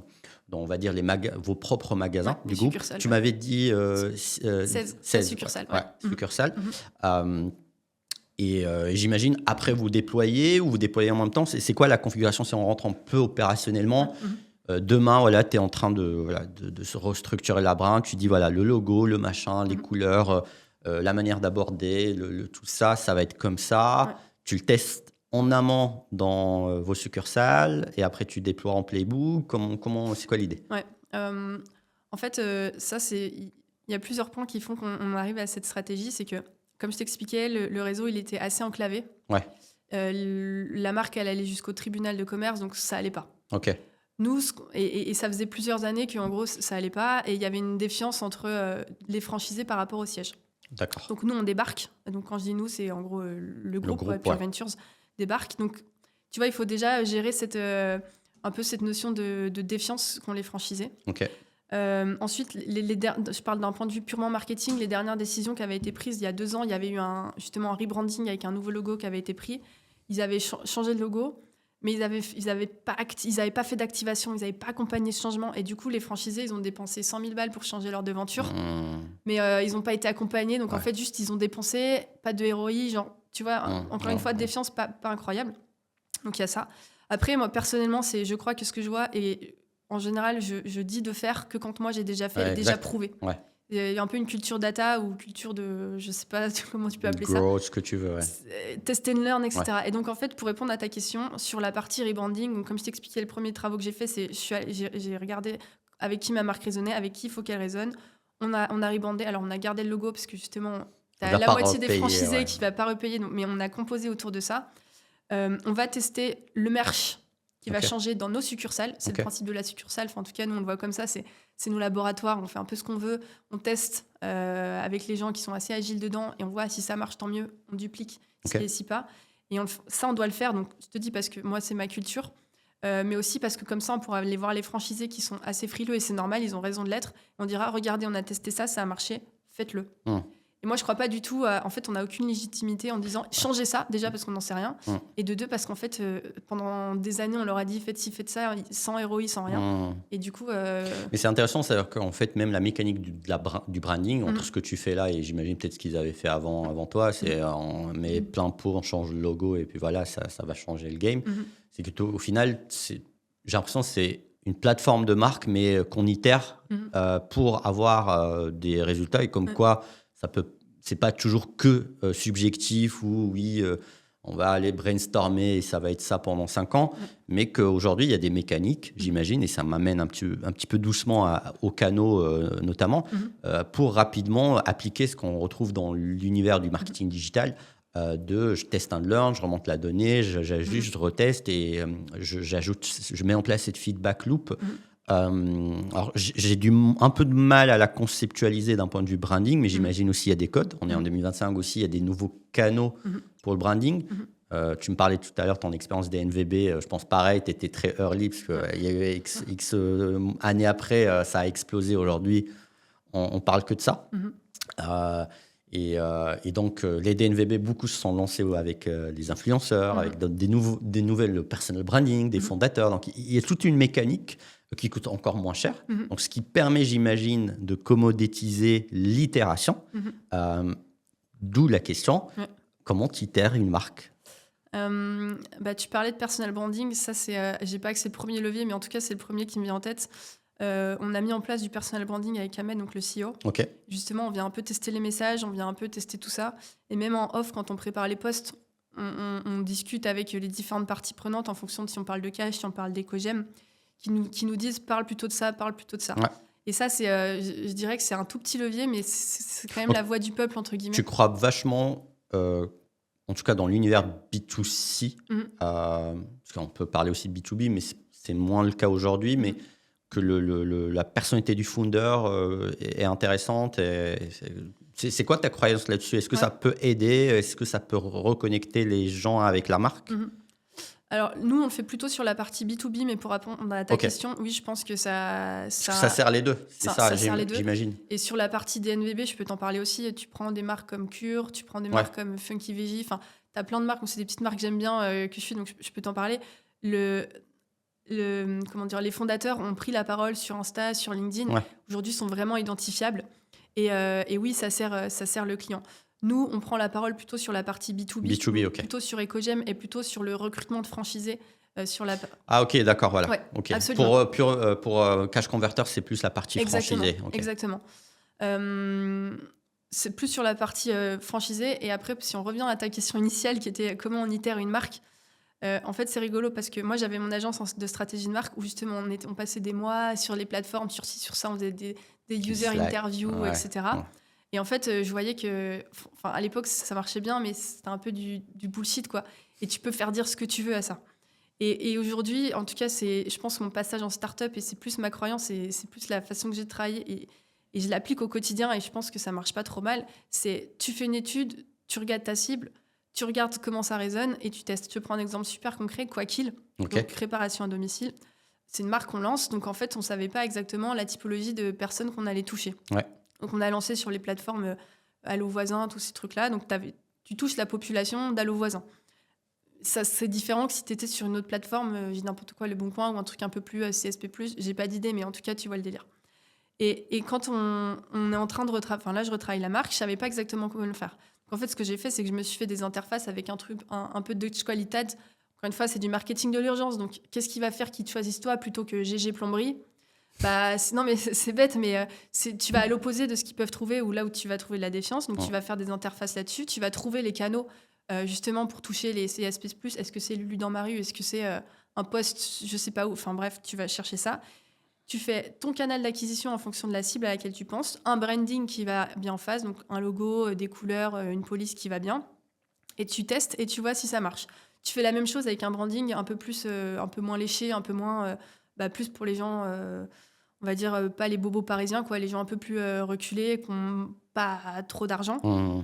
on va dire vos propres magasins du groupe. Tu m'avais dit 16 succursales. Succursales. Et j'imagine, après vous déployez ou vous déployez en même temps, c'est quoi la configuration si on rentre un peu opérationnellement demain, voilà, tu es en train de se restructurer la brand, tu dis voilà, le logo, le machin, les couleurs, la manière d'aborder, tout ça, ça va être comme ça. Tu le testes en amont dans vos succursales et après tu déploies en playbook. C'est quoi l'idée ? En fait, il y a plusieurs points qui font qu'on arrive à cette stratégie. C'est que, comme je t'expliquais, le réseau, il était assez enclavé. La marque, elle allait jusqu'au tribunal de commerce, donc ça allait pas. Ok. Nous, et ça faisait plusieurs années qu'en gros, ça allait pas, et il y avait une défiance entre les franchisés par rapport au siège. D'accord. Donc nous, on débarque. Donc quand je dis nous, c'est en gros le groupe Pure Ventures débarque. Donc tu vois, il faut déjà gérer un peu cette notion de défiance qu'ont les franchisés. Ok. Ensuite, je parle d'un point de vue purement marketing. Les dernières décisions qui avaient été prises il y a 2 ans, il y avait eu justement un rebranding avec un nouveau logo qui avait été pris. Ils avaient changé le logo, mais ils avaient pas fait d'activation, ils n'avaient pas accompagné ce changement. Et du coup, les franchisés, ils ont dépensé 100 000 balles pour changer leur devanture, mais ils n'ont pas été accompagnés. Donc en fait, juste, ils ont dépensé, pas de ROI, genre, tu vois, encore une fois, de défiance pas incroyable. Donc il y a ça. Après, moi, personnellement, je crois que ce que je vois, et en général, je dis de faire que quand moi j'ai déjà fait, déjà prouvé. Ouais. Il y a un peu une culture data ou culture de, je sais pas comment tu peux appeler ça. Grow, ce que tu veux, Test and learn, etc. Ouais. Et donc, en fait, pour répondre à ta question, sur la partie rebranding, comme je t'expliquais, le premier travaux que j'ai fait, j'ai regardé avec qui ma marque résonnait, avec qui il faut qu'elle résonne. On a rebrandé, alors on a gardé le logo parce que justement, t'as la moitié des franchisés qui ne va pas repayer, mais on a composé autour de ça. On va tester le merch qui va changer dans nos succursales. C'est le principe de la succursale. Enfin, en tout cas, nous, on le voit comme ça. C'est nos laboratoires. On fait un peu ce qu'on veut. On teste avec les gens qui sont assez agiles dedans et on voit si ça marche, tant mieux. On duplique si pas. Et ça, on doit le faire. Donc, je te dis parce que moi, c'est ma culture. Mais aussi parce que comme ça, on pourra aller voir les franchisés qui sont assez frileux et c'est normal, ils ont raison de l'être. On dira, regardez, on a testé ça, ça a marché, faites-le. Et moi, je crois pas du tout. En fait, on n'a aucune légitimité en disant changez ça, déjà parce qu'on n'en sait rien. Et de deux, parce qu'en fait, pendant des années, on leur a dit faites ci, faites ça, sans ROI, sans rien. Et du coup. Mais c'est intéressant, c'est-à-dire qu'en fait, même la mécanique du branding, entre ce que tu fais là et j'imagine peut-être ce qu'ils avaient fait avant toi, c'est on met plein pot, on change le logo et puis voilà, ça va changer le game. C'est que au final, j'ai l'impression que c'est une plateforme de marque, mais qu'on itère pour avoir des résultats et comme quoi. C'est pas toujours que subjectif ou on va aller brainstormer et ça va être ça pendant 5 ans, mais qu'aujourd'hui, il y a des mécaniques, j'imagine, et ça m'amène un petit peu doucement aux canaux notamment, pour rapidement appliquer ce qu'on retrouve dans l'univers du marketing digital, je teste and learn, je remonte la donnée, j'ajuste, je reteste et je mets en place cette feedback loop. Alors, j'ai un peu de mal à la conceptualiser d'un point de vue branding, mais j'imagine aussi il y a des codes. On est en 2025 aussi, il y a des nouveaux canaux pour le branding. Tu me parlais tout à l'heure de ton expérience des NVB. Je pense pareil, tu étais très early, parce qu'il y a eu X années après, ça a explosé. Aujourd'hui, on parle que de ça. Et donc, les DNVB, beaucoup se sont lancés avec des influenceurs, avec des nouvelles personal branding, des fondateurs. Donc, il y a toute une mécanique qui coûte encore moins cher. Donc, ce qui permet, j'imagine, de commoditiser l'itération. D'où la question, comment tu itères une marque ? Tu parlais de personal branding. Ça, j'ai pas que c'est le premier levier, mais en tout cas, c'est le premier qui me vient en tête. On a mis en place du personal branding avec Ahmed, donc le CEO. Justement, on vient un peu tester les messages, on vient un peu tester tout ça. Et même en off, quand on prépare les posts, on discute avec les différentes parties prenantes en fonction de si on parle de cash, si on parle d'éco-gem, qui nous disent parle plutôt de ça, parle plutôt de ça. Et ça, je dirais que c'est un tout petit levier, mais c'est quand même la voix du peuple, entre guillemets. Tu crois vachement, en tout cas dans l'univers B2C, parce qu'on peut parler aussi de B2B, mais c'est moins le cas aujourd'hui, mais que la personnalité du founder est intéressante. C'est quoi ta croyance là-dessus ? Est-ce que ça peut aider ? Est-ce que ça peut reconnecter les gens avec la marque ? Alors, nous, on le fait plutôt sur la partie B2B, mais pour répondre à ta question, oui, je pense que ça sert les deux. C'est ça sert les deux. J'imagine. Et sur la partie DNVB, je peux t'en parler aussi. Tu prends des marques comme Cure, tu prends des marques comme Funky Veggie. Enfin, tu as plein de marques. C'est des petites marques que j'aime bien, que je suis, donc je peux t'en parler. Les fondateurs ont pris la parole sur Insta, sur LinkedIn. Aujourd'hui, sont vraiment identifiables. Et oui, ça sert le client. Nous, on prend la parole plutôt sur la partie B2B, plutôt sur EcoGem et plutôt sur le recrutement de franchisés. Ah ok, d'accord, voilà. Absolument. Pour Cash Converter, c'est plus la partie franchisée. Exactement. C'est plus sur la partie franchisée. Et après, si on revient à ta question initiale qui était comment on itère une marque, en fait, c'est rigolo parce que moi, j'avais mon agence de stratégie de marque où justement, on passait des mois sur les plateformes, sur ci, sur ça, on faisait des user interviews, etc. Et en fait, je voyais que, à l'époque, ça marchait bien, mais c'était un peu du bullshit, quoi. Et tu peux faire dire ce que tu veux à ça. Et aujourd'hui, en tout cas, je pense que mon passage en start-up, et c'est plus ma croyance, et c'est plus la façon que j'ai de travailler, et je l'applique au quotidien, et je pense que ça marche pas trop mal. C'est, tu fais une étude, tu regardes ta cible, tu regardes comment ça résonne, et tu testes. Je prends un exemple super concret, Quoi Qu'il, donc réparation à domicile. c'est une marque qu'on lance, donc en fait, on savait pas exactement la typologie de personnes qu'on allait toucher. Ouais. Donc, on a lancé sur les plateformes Allo Voisin, tous ces trucs-là. Donc, tu touches la population d'Allo Voisin. Ça, c'est différent que si tu étais sur une autre plateforme, j'ai n'importe quoi, Le Bon Coin ou un truc un peu plus CSP+. J'ai pas d'idée, mais en tout cas, tu vois le délire. Et quand on est en train de retravailler, enfin là, je retravaille la marque, je savais pas exactement comment le faire. Donc, en fait, ce que j'ai fait, c'est que je me suis fait des interfaces avec un truc, un peu de qualité. Encore une fois, c'est du marketing de l'urgence. Donc, qu'est-ce qui va faire qu'ils te choisissent toi plutôt que GG Plomberie ? Non, mais c'est bête, mais tu vas à l'opposé de ce qu'ils peuvent trouver ou là où tu vas trouver de la défiance. Donc, tu vas faire des interfaces là-dessus. Tu vas trouver les canaux justement pour toucher les CSP+. Est-ce que c'est Lulu dans ma rue ? Est-ce que c'est un post, je sais pas où ? Enfin bref, tu vas chercher ça. Tu fais ton canal d'acquisition en fonction de la cible à laquelle tu penses. Un branding qui va bien en face, donc un logo, des couleurs, une police qui va bien. Et tu testes et tu vois si ça marche. Tu fais la même chose avec un branding un peu moins léché, un peu moins... plus pour les gens... on va dire pas les bobos parisiens, quoi, les gens un peu plus reculés, qui n'ont pas trop d'argent.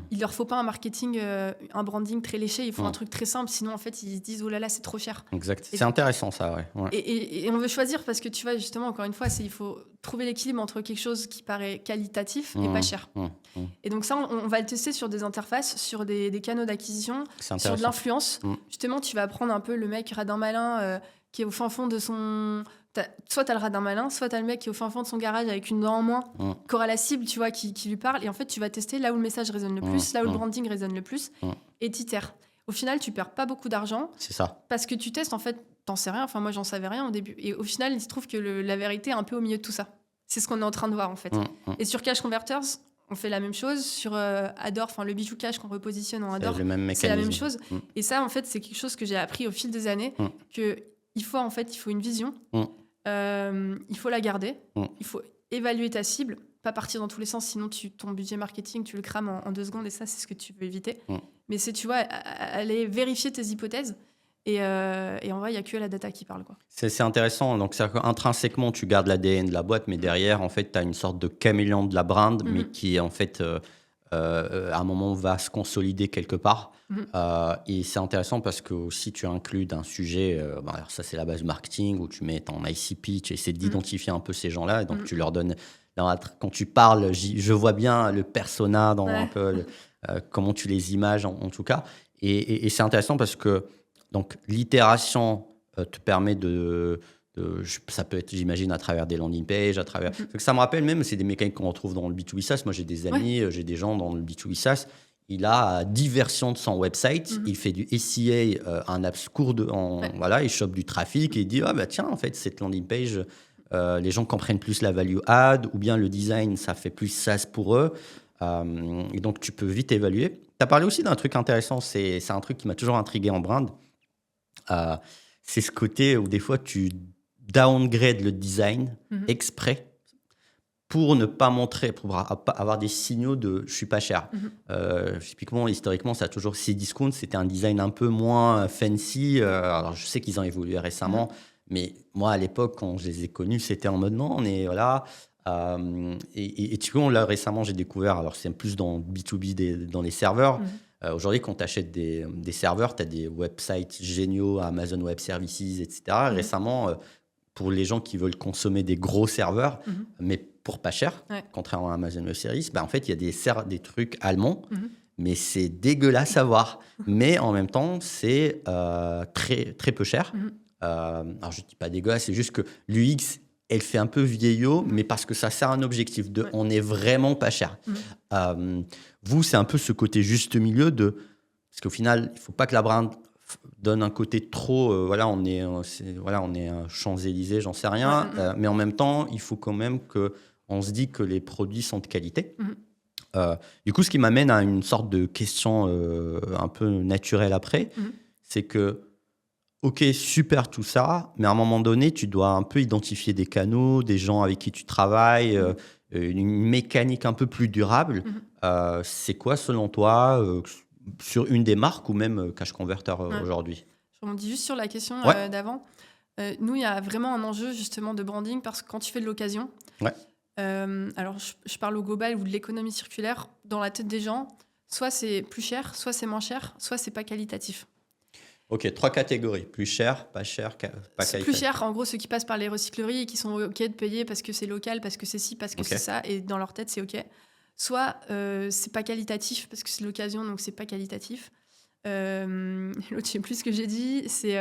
Il leur faut pas un marketing, un branding très léché, il faut un truc très simple, sinon en fait ils se disent oh là là c'est trop cher. Exact, c'est intéressant ça, ouais. Et on veut choisir parce que tu vois justement encore une fois, il faut trouver l'équilibre entre quelque chose qui paraît qualitatif et pas cher. Et donc ça on va le tester sur des interfaces, sur des canaux d'acquisition, sur de l'influence. Justement tu vas prendre un peu le mec radin malin qui est au fin fond de son... Soit t'as le radin malin, soit t'as le mec qui est au fin fond de son garage avec une dent en moins, qui aura la cible, tu vois, qui lui parle. Et en fait, tu vas tester là où le message résonne le plus, là où le branding résonne le plus, et t'itères. Au final, tu perds pas beaucoup d'argent. C'est ça. Parce que tu testes, en fait, t'en sais rien. Enfin, moi, j'en savais rien au début. Et au final, il se trouve que la vérité est un peu au milieu de tout ça. C'est ce qu'on est en train de voir, en fait. Et sur Cash Converters, on fait la même chose. Sur Adore, enfin, le bijou cash qu'on repositionne en Adore, c'est la même chose. Et ça, en fait, c'est quelque chose que j'ai appris au fil des années, qu'il faut une vision. Il faut la garder, il faut évaluer ta cible, pas partir dans tous les sens, sinon ton budget marketing, tu le crames en 2 secondes et ça, c'est ce que tu veux éviter. Mais c'est, tu vois, aller vérifier tes hypothèses et en vrai, il n'y a que la data qui parle, quoi. C'est intéressant. Donc, intrinsèquement, tu gardes l'ADN de la boîte, mais derrière, en fait, tu as une sorte de caméléon de la brand, mais qui, en fait, à un moment, va se consolider quelque part. Et c'est intéressant parce que aussi tu inclus d'un sujet, alors ça c'est la base du marketing où tu mets ton ICP, tu essaies d'identifier un peu ces gens-là, et donc tu leur donnes, quand tu parles, je vois bien le persona dans un peu comment tu les images en tout cas, et c'est intéressant parce que donc l'itération te permet ça peut être, j'imagine, à travers des landing pages, à travers... Ça me rappelle même, c'est des mécaniques qu'on retrouve dans le B2B SaaS. Moi, j'ai des amis, j'ai des gens dans le B2B SaaS. Il a 10 versions de son website. Il fait du SEA, un apps court voilà, il chope du trafic et il dit tiens, en fait, cette landing page, les gens comprennent plus la value add ou bien le design, ça fait plus SaaS pour eux. Et donc, tu peux vite évaluer. Tu as parlé aussi d'un truc intéressant. C'est un truc qui m'a toujours intrigué en brand. C'est ce côté où des fois, tu downgrade le design exprès pour ne pas montrer, pour avoir des signaux de je suis pas cher. Typiquement, historiquement, ça a toujours Cdiscount, c'était un design un peu moins fancy. Alors, je sais qu'ils ont évolué récemment, mais moi, à l'époque, quand je les ai connus, c'était en mode non, on est voilà. Et tu vois, là, récemment, j'ai découvert, alors c'est plus dans B2B, dans les serveurs. Aujourd'hui, quand tu achètes des serveurs, tu as des websites géniaux, Amazon Web Services, etc. Récemment, pour les gens qui veulent consommer des gros serveurs, mais pour pas cher, contrairement à Amazon Web Services, en fait, il y a des trucs allemands, mais c'est dégueulasse à voir. Mais en même temps, c'est très, très peu cher. Alors, je ne dis pas dégueulasse, c'est juste que l'UX, elle fait un peu vieillot, mais parce que ça sert à un objectif on est vraiment pas cher. Vous, c'est un peu ce côté juste milieu parce qu'au final, il ne faut pas que la brand donne un côté trop, on est un Champs-Élysées, j'en sais rien, mais en même temps, il faut quand même qu'on se dit que les produits sont de qualité. Du coup, ce qui m'amène à une sorte de question un peu naturelle après, c'est que, ok, super tout ça, mais à un moment donné, tu dois un peu identifier des canaux, des gens avec qui tu travailles, une mécanique un peu plus durable. C'est quoi, selon toi, sur une des marques ou même Cash Converter aujourd'hui? Je rebondis juste sur la question d'avant. Nous, il y a vraiment un enjeu justement de branding parce que quand tu fais de l'occasion, alors je parle au global ou de l'économie circulaire, dans la tête des gens, soit c'est plus cher, soit c'est moins cher, soit c'est pas qualitatif. Ok, 3 catégories. Plus cher, pas C'est qualifié. plus cher, en gros, ceux qui passent par les recycleries et qui sont OK de payer parce que c'est local, parce que c'est ci, parce que Ok. c'est ça, et dans leur tête, c'est OK. Soit c'est pas qualitatif parce que c'est de l'occasion, donc c'est pas qualitatif. L'autre, je sais plus ce que j'ai dit, c'est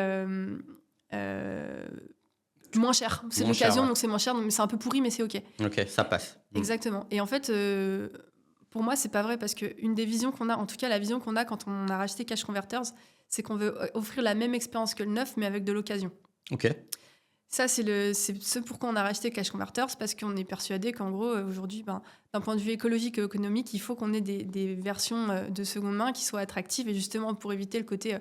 moins cher. C'est de Moins cher, l'occasion, ouais. donc c'est moins cher, donc c'est un peu pourri, mais c'est OK. Ok, ça passe. Exactement. Et en fait, pour moi, c'est pas vrai parce qu'une des visions qu'on a, en tout cas la vision qu'on a quand on a racheté Cash Converters, c'est qu'on veut offrir la même expérience que le neuf, mais avec de l'occasion. Ok. Ça, c'est ce pourquoi on a racheté Cash Converters, parce qu'on est persuadé qu'en gros, aujourd'hui, d'un point de vue écologique et économique, il faut qu'on ait des versions de seconde main qui soient attractives, et justement pour éviter le côté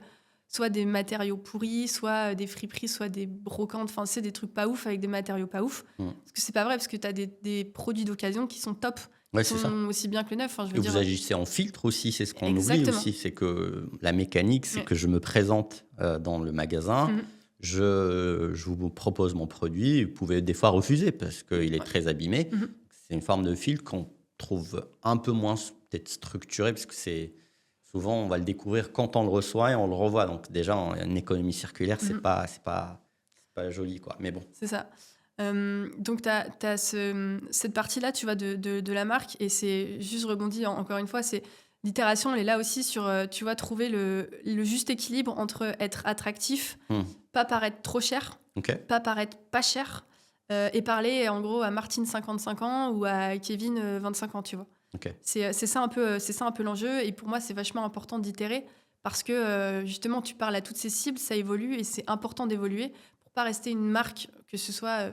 soit des matériaux pourris, soit des friperies, soit des brocantes, enfin, c'est des trucs pas ouf avec des matériaux pas ouf. Parce que c'est pas vrai, parce que tu as des produits d'occasion qui sont top, Ouais, qui c'est ça. sont aussi bien que le neuf. Enfin, je Et veux vous dire, agissez en filtre aussi, c'est ce qu'on oublie Exactement. aussi, c'est que la mécanique, c'est Ouais. que je me présente dans le magasin, Mhm. je vous propose mon produit, vous pouvez des fois refuser parce qu'il est très abîmé. Mhm. C'est une forme de filtre qu'on trouve un peu moins peut-être structuré, parce que souvent on va le découvrir quand on le reçoit et on le revoit. Donc déjà, en une économie circulaire, c'est Mhm. pas joli, quoi. Mais bon. C'est ça. Donc, tu as cette partie-là, tu vois, de la marque. Et c'est juste rebondi, encore une fois, c'est l'itération, elle est là aussi sur, tu vois, trouver le juste équilibre entre être attractif, pas paraître trop cher, Ok. pas paraître pas cher, et parler, en gros, à Martine, 55 ans, ou à Kevin, 25 ans, tu vois. Ok. C'est ça un peu l'enjeu. Et pour moi, c'est vachement important d'itérer parce que, justement, tu parles à toutes ces cibles, ça évolue, et c'est important d'évoluer pour pas rester une marque, que ce soit,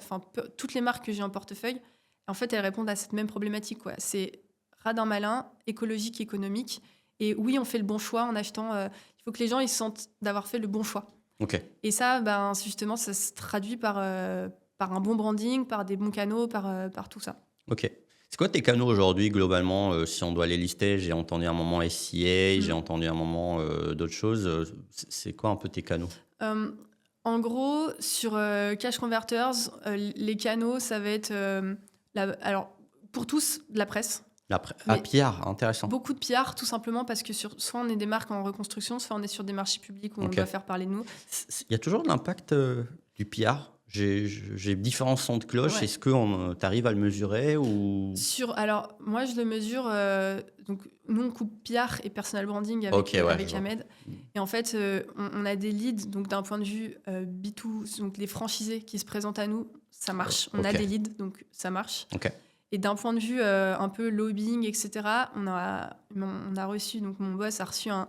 toutes les marques que j'ai en portefeuille, en fait, elles répondent à cette même problématique, quoi. C'est radin malin, écologique, économique. Et oui, on fait le bon choix en achetant. Il faut que les gens ils se sentent d'avoir fait le bon choix. Ok. Et ça, justement, ça se traduit par un bon branding, par des bons canaux, par tout ça. Ok. C'est quoi tes canaux aujourd'hui, globalement, si on doit les lister? J'ai entendu un moment SIA, j'ai entendu un moment d'autres choses. C'est quoi un peu tes canaux? En gros, sur Cash Converters, les canaux, ça va être, alors, pour tous, de la presse. Ah, Mais PR, intéressant. Beaucoup de PR, tout simplement parce que soit on est des marques en reconstruction, soit on est sur des marchés publics où on Ok. doit faire parler de nous. Il y a toujours de l'impact du PR. J'ai différents sons de cloche. Ouais. Est-ce que tu arrives à le mesurer ou... Alors, moi, je le mesure. Donc, nous, on coupe PR et personal branding avec, Ok, ouais, avec je vois. Ahmed. Et en fait, on a des leads, donc d'un point de vue B2, donc les franchisés qui se présentent à nous, ça marche. On a Ok. des leads, donc ça marche. Ok. Et d'un point de vue un peu lobbying, etc., on a reçu, donc mon boss a reçu un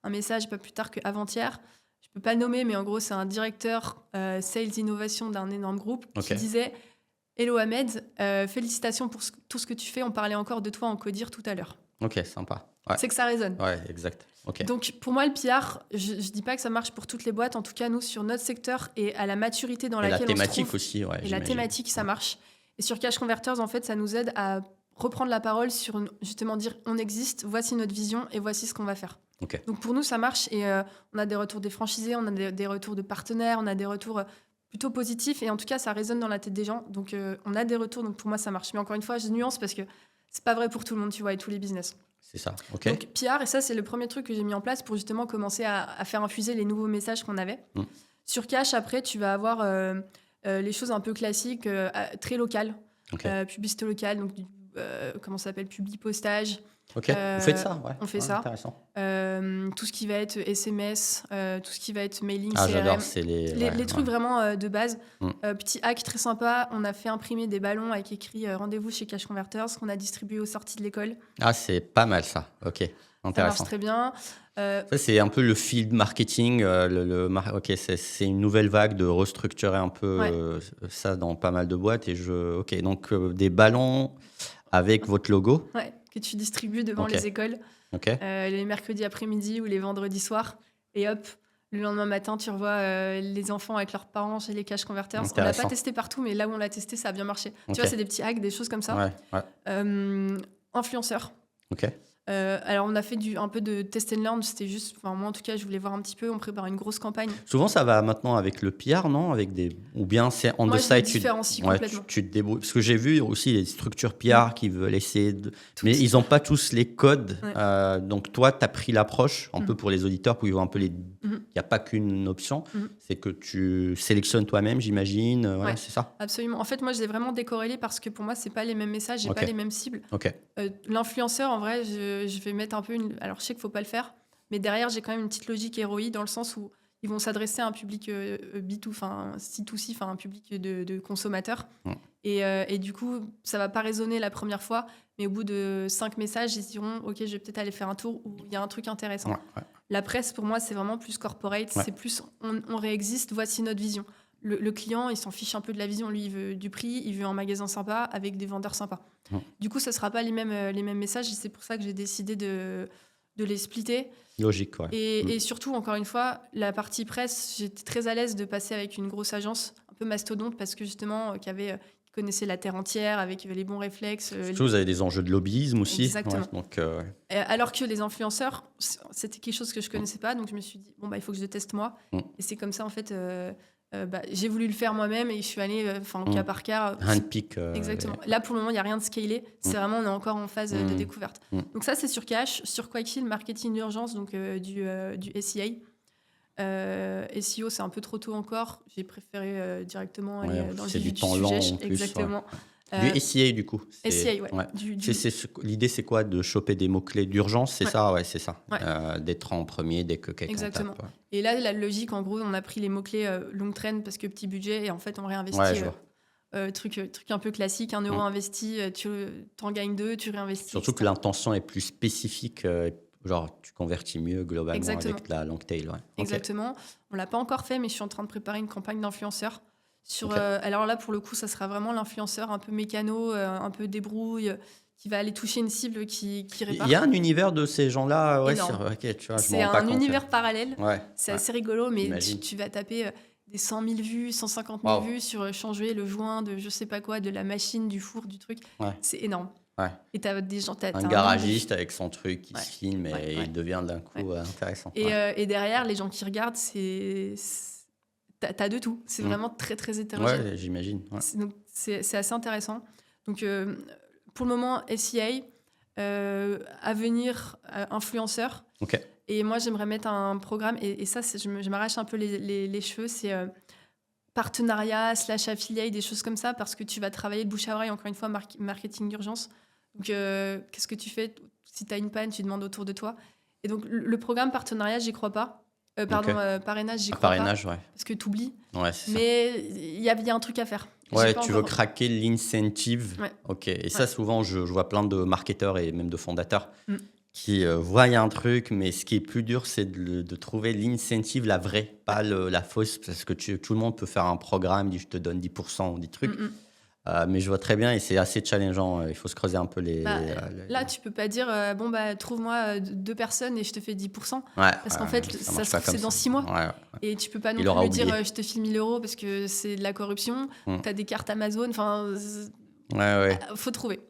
message pas plus tard qu'avant-hier. Je peux pas le nommer, mais en gros, c'est un directeur Sales Innovation d'un énorme groupe qui Ok. disait « Hello Ahmed, félicitations pour tout ce que tu fais. On parlait encore de toi en codir tout à l'heure. Ok, sympa. » Ouais. C'est que ça résonne. Ouais, exact. Ok. Donc, pour moi, le PR, je dis pas que ça marche pour toutes les boîtes. En tout cas, nous, sur notre secteur et à la maturité dans Et la laquelle on se thématique trouve, aussi, ouais. et la j'imagine. thématique, ça marche. Et sur Cash Converters, en fait, ça nous aide à reprendre la parole sur justement dire on existe, voici notre vision et voici ce qu'on va faire. Ok. Donc pour nous, ça marche et on a des retours des franchisés, on a des retours de partenaires, on a des retours plutôt positifs et en tout cas, ça résonne dans la tête des gens. Donc on a des retours, donc pour moi, ça marche. Mais encore une fois, je nuance parce que c'est pas vrai pour tout le monde, tu vois, et tous les business. C'est ça. Ok. Donc PR, et ça, c'est le premier truc que j'ai mis en place pour justement commencer à faire infuser les nouveaux messages qu'on avait. Sur Cash, après, tu vas avoir les choses un peu classiques, très locales. Ok. Publicité locale, donc comment ça s'appelle, publipostage. Ok. Vous faites ça, ouais. On fait Ouais, ça. Intéressant. Tout ce qui va être SMS, tout ce qui va être mailing, Ah, CRM. j'adore. C'est Les trucs vraiment de base. Mm. Petit hack très sympa, on a fait imprimer des ballons avec écrit rendez-vous chez Cash Converters qu'on a distribué aux sorties de l'école. Ah, c'est pas mal ça. Ok. Ça marche Intéressant. très bien. Ça, c'est un peu le field marketing. Ok, c'est une nouvelle vague de restructurer un peu Ouais. ça dans pas mal de boîtes. Ok, donc des ballons avec votre logo. Ouais, que tu distribues devant Ok. les écoles Ok. les mercredis après-midi ou les vendredis soirs. Et hop, le lendemain matin, tu revois les enfants avec leurs parents chez les Cash Converters. On l'a Intéressant. pas testé partout, mais là où on l'a testé, ça a bien marché. Ok. Tu vois, c'est des petits hacks, des choses comme ça. Ouais. Influenceurs. Ok. Alors, on a fait un peu de test and learn. C'était juste, moi en tout cas, je voulais voir un petit peu. On prépare une grosse campagne. Souvent, ça va maintenant avec le PR, non? Ou bien c'est on the Moi, je side, les différencie complètement. tu te débrouilles. Parce que j'ai vu aussi les structures PR qui veulent essayer de. Mais ils n'ont pas tous les codes. Ouais. Donc, toi, tu as pris l'approche, un peu pour les auditeurs, pour qu'ils voient un peu les. Il Mhm. n'y a pas qu'une option. Mhm. C'est que tu sélectionnes toi-même, j'imagine. Voilà, Ouais. c'est ça? Absolument. En fait, moi, je l'ai vraiment décorrélé parce que pour moi, c'est pas les mêmes messages, j'ai Ok. pas les mêmes cibles. Ok. L'influenceur, en vrai, je vais mettre un peu une. Alors, je sais qu'il faut pas le faire, mais derrière, j'ai quand même une petite logique ROI dans le sens où ils vont s'adresser à un public B2, enfin C2C, enfin un public de consommateurs. Mm. Et du coup, ça va pas résonner la première fois, mais au bout de 5 messages, ils se diront ok, je vais peut-être aller faire un tour où il y a un truc intéressant. Ouais. La presse, pour moi, c'est vraiment plus corporate, Ouais. c'est plus on réexiste, voici notre vision. Le client, il s'en fiche un peu de la vision. Lui, il veut du prix, il veut un magasin sympa avec des vendeurs sympas. Du coup, ce ne sera pas les mêmes messages et c'est pour ça que j'ai décidé de les splitter. Logique, ouais. Et surtout, encore une fois, la partie presse, j'étais très à l'aise de passer avec une grosse agence, un peu mastodonte, parce que justement, qui connaissait la terre entière, avec les bons réflexes. Surtout, vous avez des enjeux de lobbyisme aussi. Exactement. Ouais, donc, alors que les influenceurs, c'était quelque chose que je connaissais pas, donc je me suis dit, il faut que je le teste moi. Et c'est comme ça, en fait, j'ai voulu le faire moi-même et je suis allée au cas par cas. handpick. Exactement. Là, pour le moment, il n'y a rien de scalé. C'est vraiment, on est encore en phase de découverte. Donc ça, c'est sur Cash. Sur Quackfield, marketing d'urgence, donc du SEA. SEO, c'est un peu trop tôt encore. J'ai préféré directement aller dans le c'est vif du temps lent sujet. en plus. Exactement. Du SEA, du coup. SEA, ouais. L'idée, c'est quoi? De choper des mots-clés d'urgence, c'est ça? Ouais, c'est ça. Ouais. D'être en premier dès que quelqu'un Exactement. tape. Ouais. Et là, la logique, en gros, on a pris les mots-clés long trend parce que petit budget et en fait, on réinvestit. Ouais, je vois. Truc un peu classique, 1 euro investi, tu en gagnes 2, tu réinvestis. Surtout que l'intention est plus spécifique. Genre, tu convertis mieux globalement. Exactement. Avec la long tail. Ouais. Exactement. On ne l'a pas encore fait, mais je suis en train de préparer une campagne d'influenceurs. Alors là, pour le coup, ça sera vraiment l'influenceur un peu mécano, un peu débrouille, qui va aller toucher une cible qui répare. Il y a un univers de ces gens-là. Ouais, c'est un univers parallèle. Ouais. C'est assez rigolo, mais tu vas taper des 100 000 vues, 150 000 vues sur changer le joint de je sais pas quoi, de la machine, du four, du truc. Ouais. C'est énorme. Ouais. Et t'as des gens, un garagiste avec son truc qui se filme et il devient d'un coup intéressant. Et derrière, les gens qui regardent, t'as de tout. C'est vraiment très, très hétérogène. Ouais, j'imagine. Ouais. Donc, c'est assez intéressant. Donc, pour le moment, SEA, à venir, influenceur. Ok. Et moi, j'aimerais mettre un programme. Et ça, je m'arrache un peu les cheveux. C'est partenariat / affiliate, des choses comme ça, parce que tu vas travailler de bouche à oreille, encore une fois, marketing d'urgence. Donc, qu'est-ce que tu fais? Si tu as une panne, tu demandes autour de toi. Et donc, le programme partenariat, j'y crois pas. Parrainage, j'y crois pas. Ouais. Parce que tu oublies. Ouais, c'est mais il y a un truc à faire. Ouais, tu veux craquer l'incentive. Ouais. Ok. Et ça, souvent, je vois plein de marketeurs et même de fondateurs qui voient un truc, mais ce qui est plus dur, c'est de trouver l'incentive, la vraie, pas la fausse, parce que tout le monde peut faire un programme, dit je te donne 10% ou des trucs. Mais je vois très bien et c'est assez challengeant. Il faut se creuser un peu les. Là, tu peux pas dire trouve-moi 2 personnes et je te fais 10%. Ouais, parce qu'en fait, ça se trouve, c'est dans 6 mois. Ouais. Et tu peux pas non plus lui dire je te file 1 000 euros parce que c'est de la corruption. Tu as des cartes Amazon. Enfin, faut trouver.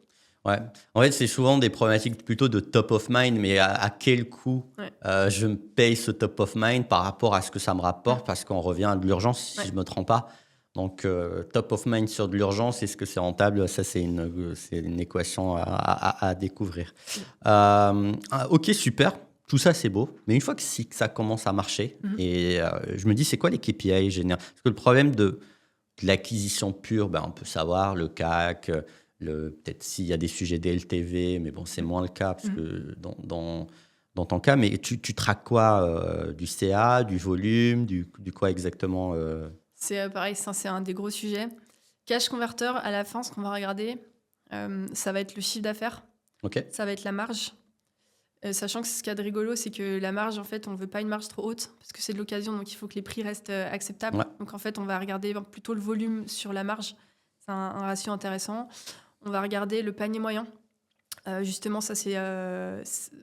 Ouais. En fait, c'est souvent des problématiques plutôt de top of mind, mais à quel coût je me paye ce top of mind par rapport à ce que ça me rapporte, parce qu'on revient à de l'urgence, si je ne me trompe pas. Donc, top of mind sur de l'urgence, est-ce que c'est rentable? Ça, c'est une équation à découvrir. Ok, super. Tout ça, c'est beau. Mais une fois que ça commence à marcher, et je me dis, c'est quoi les KPI généraux? Parce que le problème de l'acquisition pure, on peut savoir le CAC, peut-être s'il y a des sujets d'LTV, mais bon, c'est moins le cas, parce que dans ton cas, mais tu traques quoi? Du CA, du volume, du quoi exactement? C'est pareil, c'est un des gros sujets. Cash converter, à la fin, ce qu'on va regarder, ça va être le chiffre d'affaires. Okay. Ça va être la marge. Sachant que ce qu'il y a de rigolo, c'est que la marge, en fait, on ne veut pas une marge trop haute parce que c'est de l'occasion, donc il faut que les prix restent acceptables. Ouais. Donc, en fait, on va regarder plutôt le volume sur la marge. C'est un ratio intéressant. On va regarder le panier moyen. Justement, ça,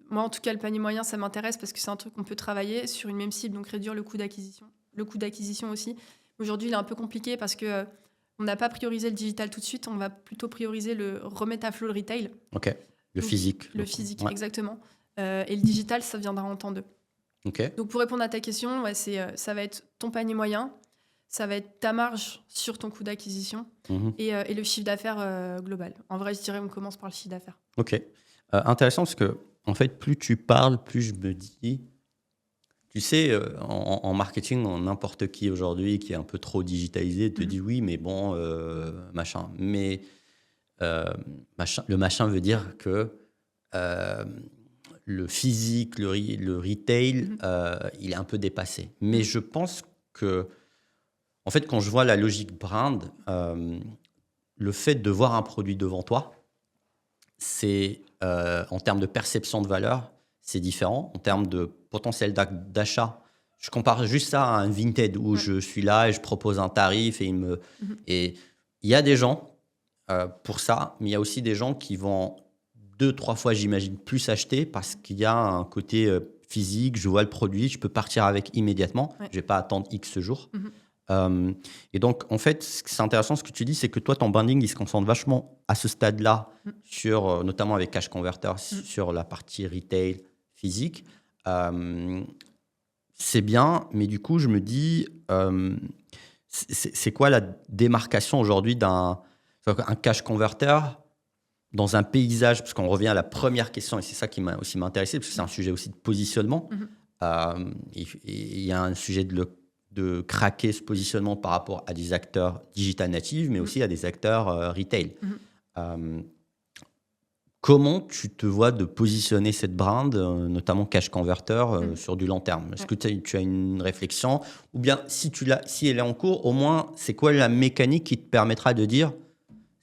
moi, en tout cas, le panier moyen, ça m'intéresse parce que c'est un truc qu'on peut travailler sur une même cible, donc réduire le coût d'acquisition. Le coût d'acquisition aussi. Aujourd'hui, il est un peu compliqué parce que on n'a pas priorisé le digital tout de suite. On va plutôt prioriser remettre à flot le retail. Ok. Le Donc, physique. Le physique, Ouais. exactement. Et le digital, ça viendra en temps 2. Ok. Donc, pour répondre à ta question, ça va être ton panier moyen, ça va être ta marge sur ton coût d'acquisition Mhm. et le chiffre d'affaires global. En vrai, je dirais on commence par le chiffre d'affaires. Ok. Intéressant parce que, en fait, plus tu parles, plus je me dis. Tu sais, en marketing, n'importe qui aujourd'hui qui est un peu trop digitalisé te dit oui, mais bon, machin. Mais le machin veut dire que euh, le physique, le retail, il est un peu dépassé. Mais je pense que, en fait, quand je vois la logique brand, le fait de voir un produit devant toi, c'est en termes de perception de valeur, c'est différent. En termes de potentiel d'achat, je compare juste ça à un Vinted où je suis là et je propose un tarif et il y a des gens pour ça, mais il y a aussi des gens qui vont 2-3 fois, j'imagine, plus acheter parce qu'il y a un côté physique, je vois le produit, je peux partir avec immédiatement, je ne vais pas attendre X jours. Et donc, en fait, c'est intéressant ce que tu dis, c'est que toi, ton branding, il se concentre vachement à ce stade-là, sur, notamment avec Cash Converter, sur la partie retail physique. C'est bien, mais du coup, je me dis, c'est quoi la démarcation aujourd'hui d'un Cash Converter dans un paysage, parce qu'on revient à la première question, et c'est ça qui m'a aussi intéressé, parce que c'est un sujet aussi de positionnement. Il y a un sujet de craquer ce positionnement par rapport à des acteurs digital natives, mais aussi à des acteurs retail. Comment tu te vois de positionner cette brand, notamment Cash Converter, sur du long terme? Est-ce que tu as une réflexion? Ou bien, si elle est en cours, au moins, c'est quoi la mécanique qui te permettra de dire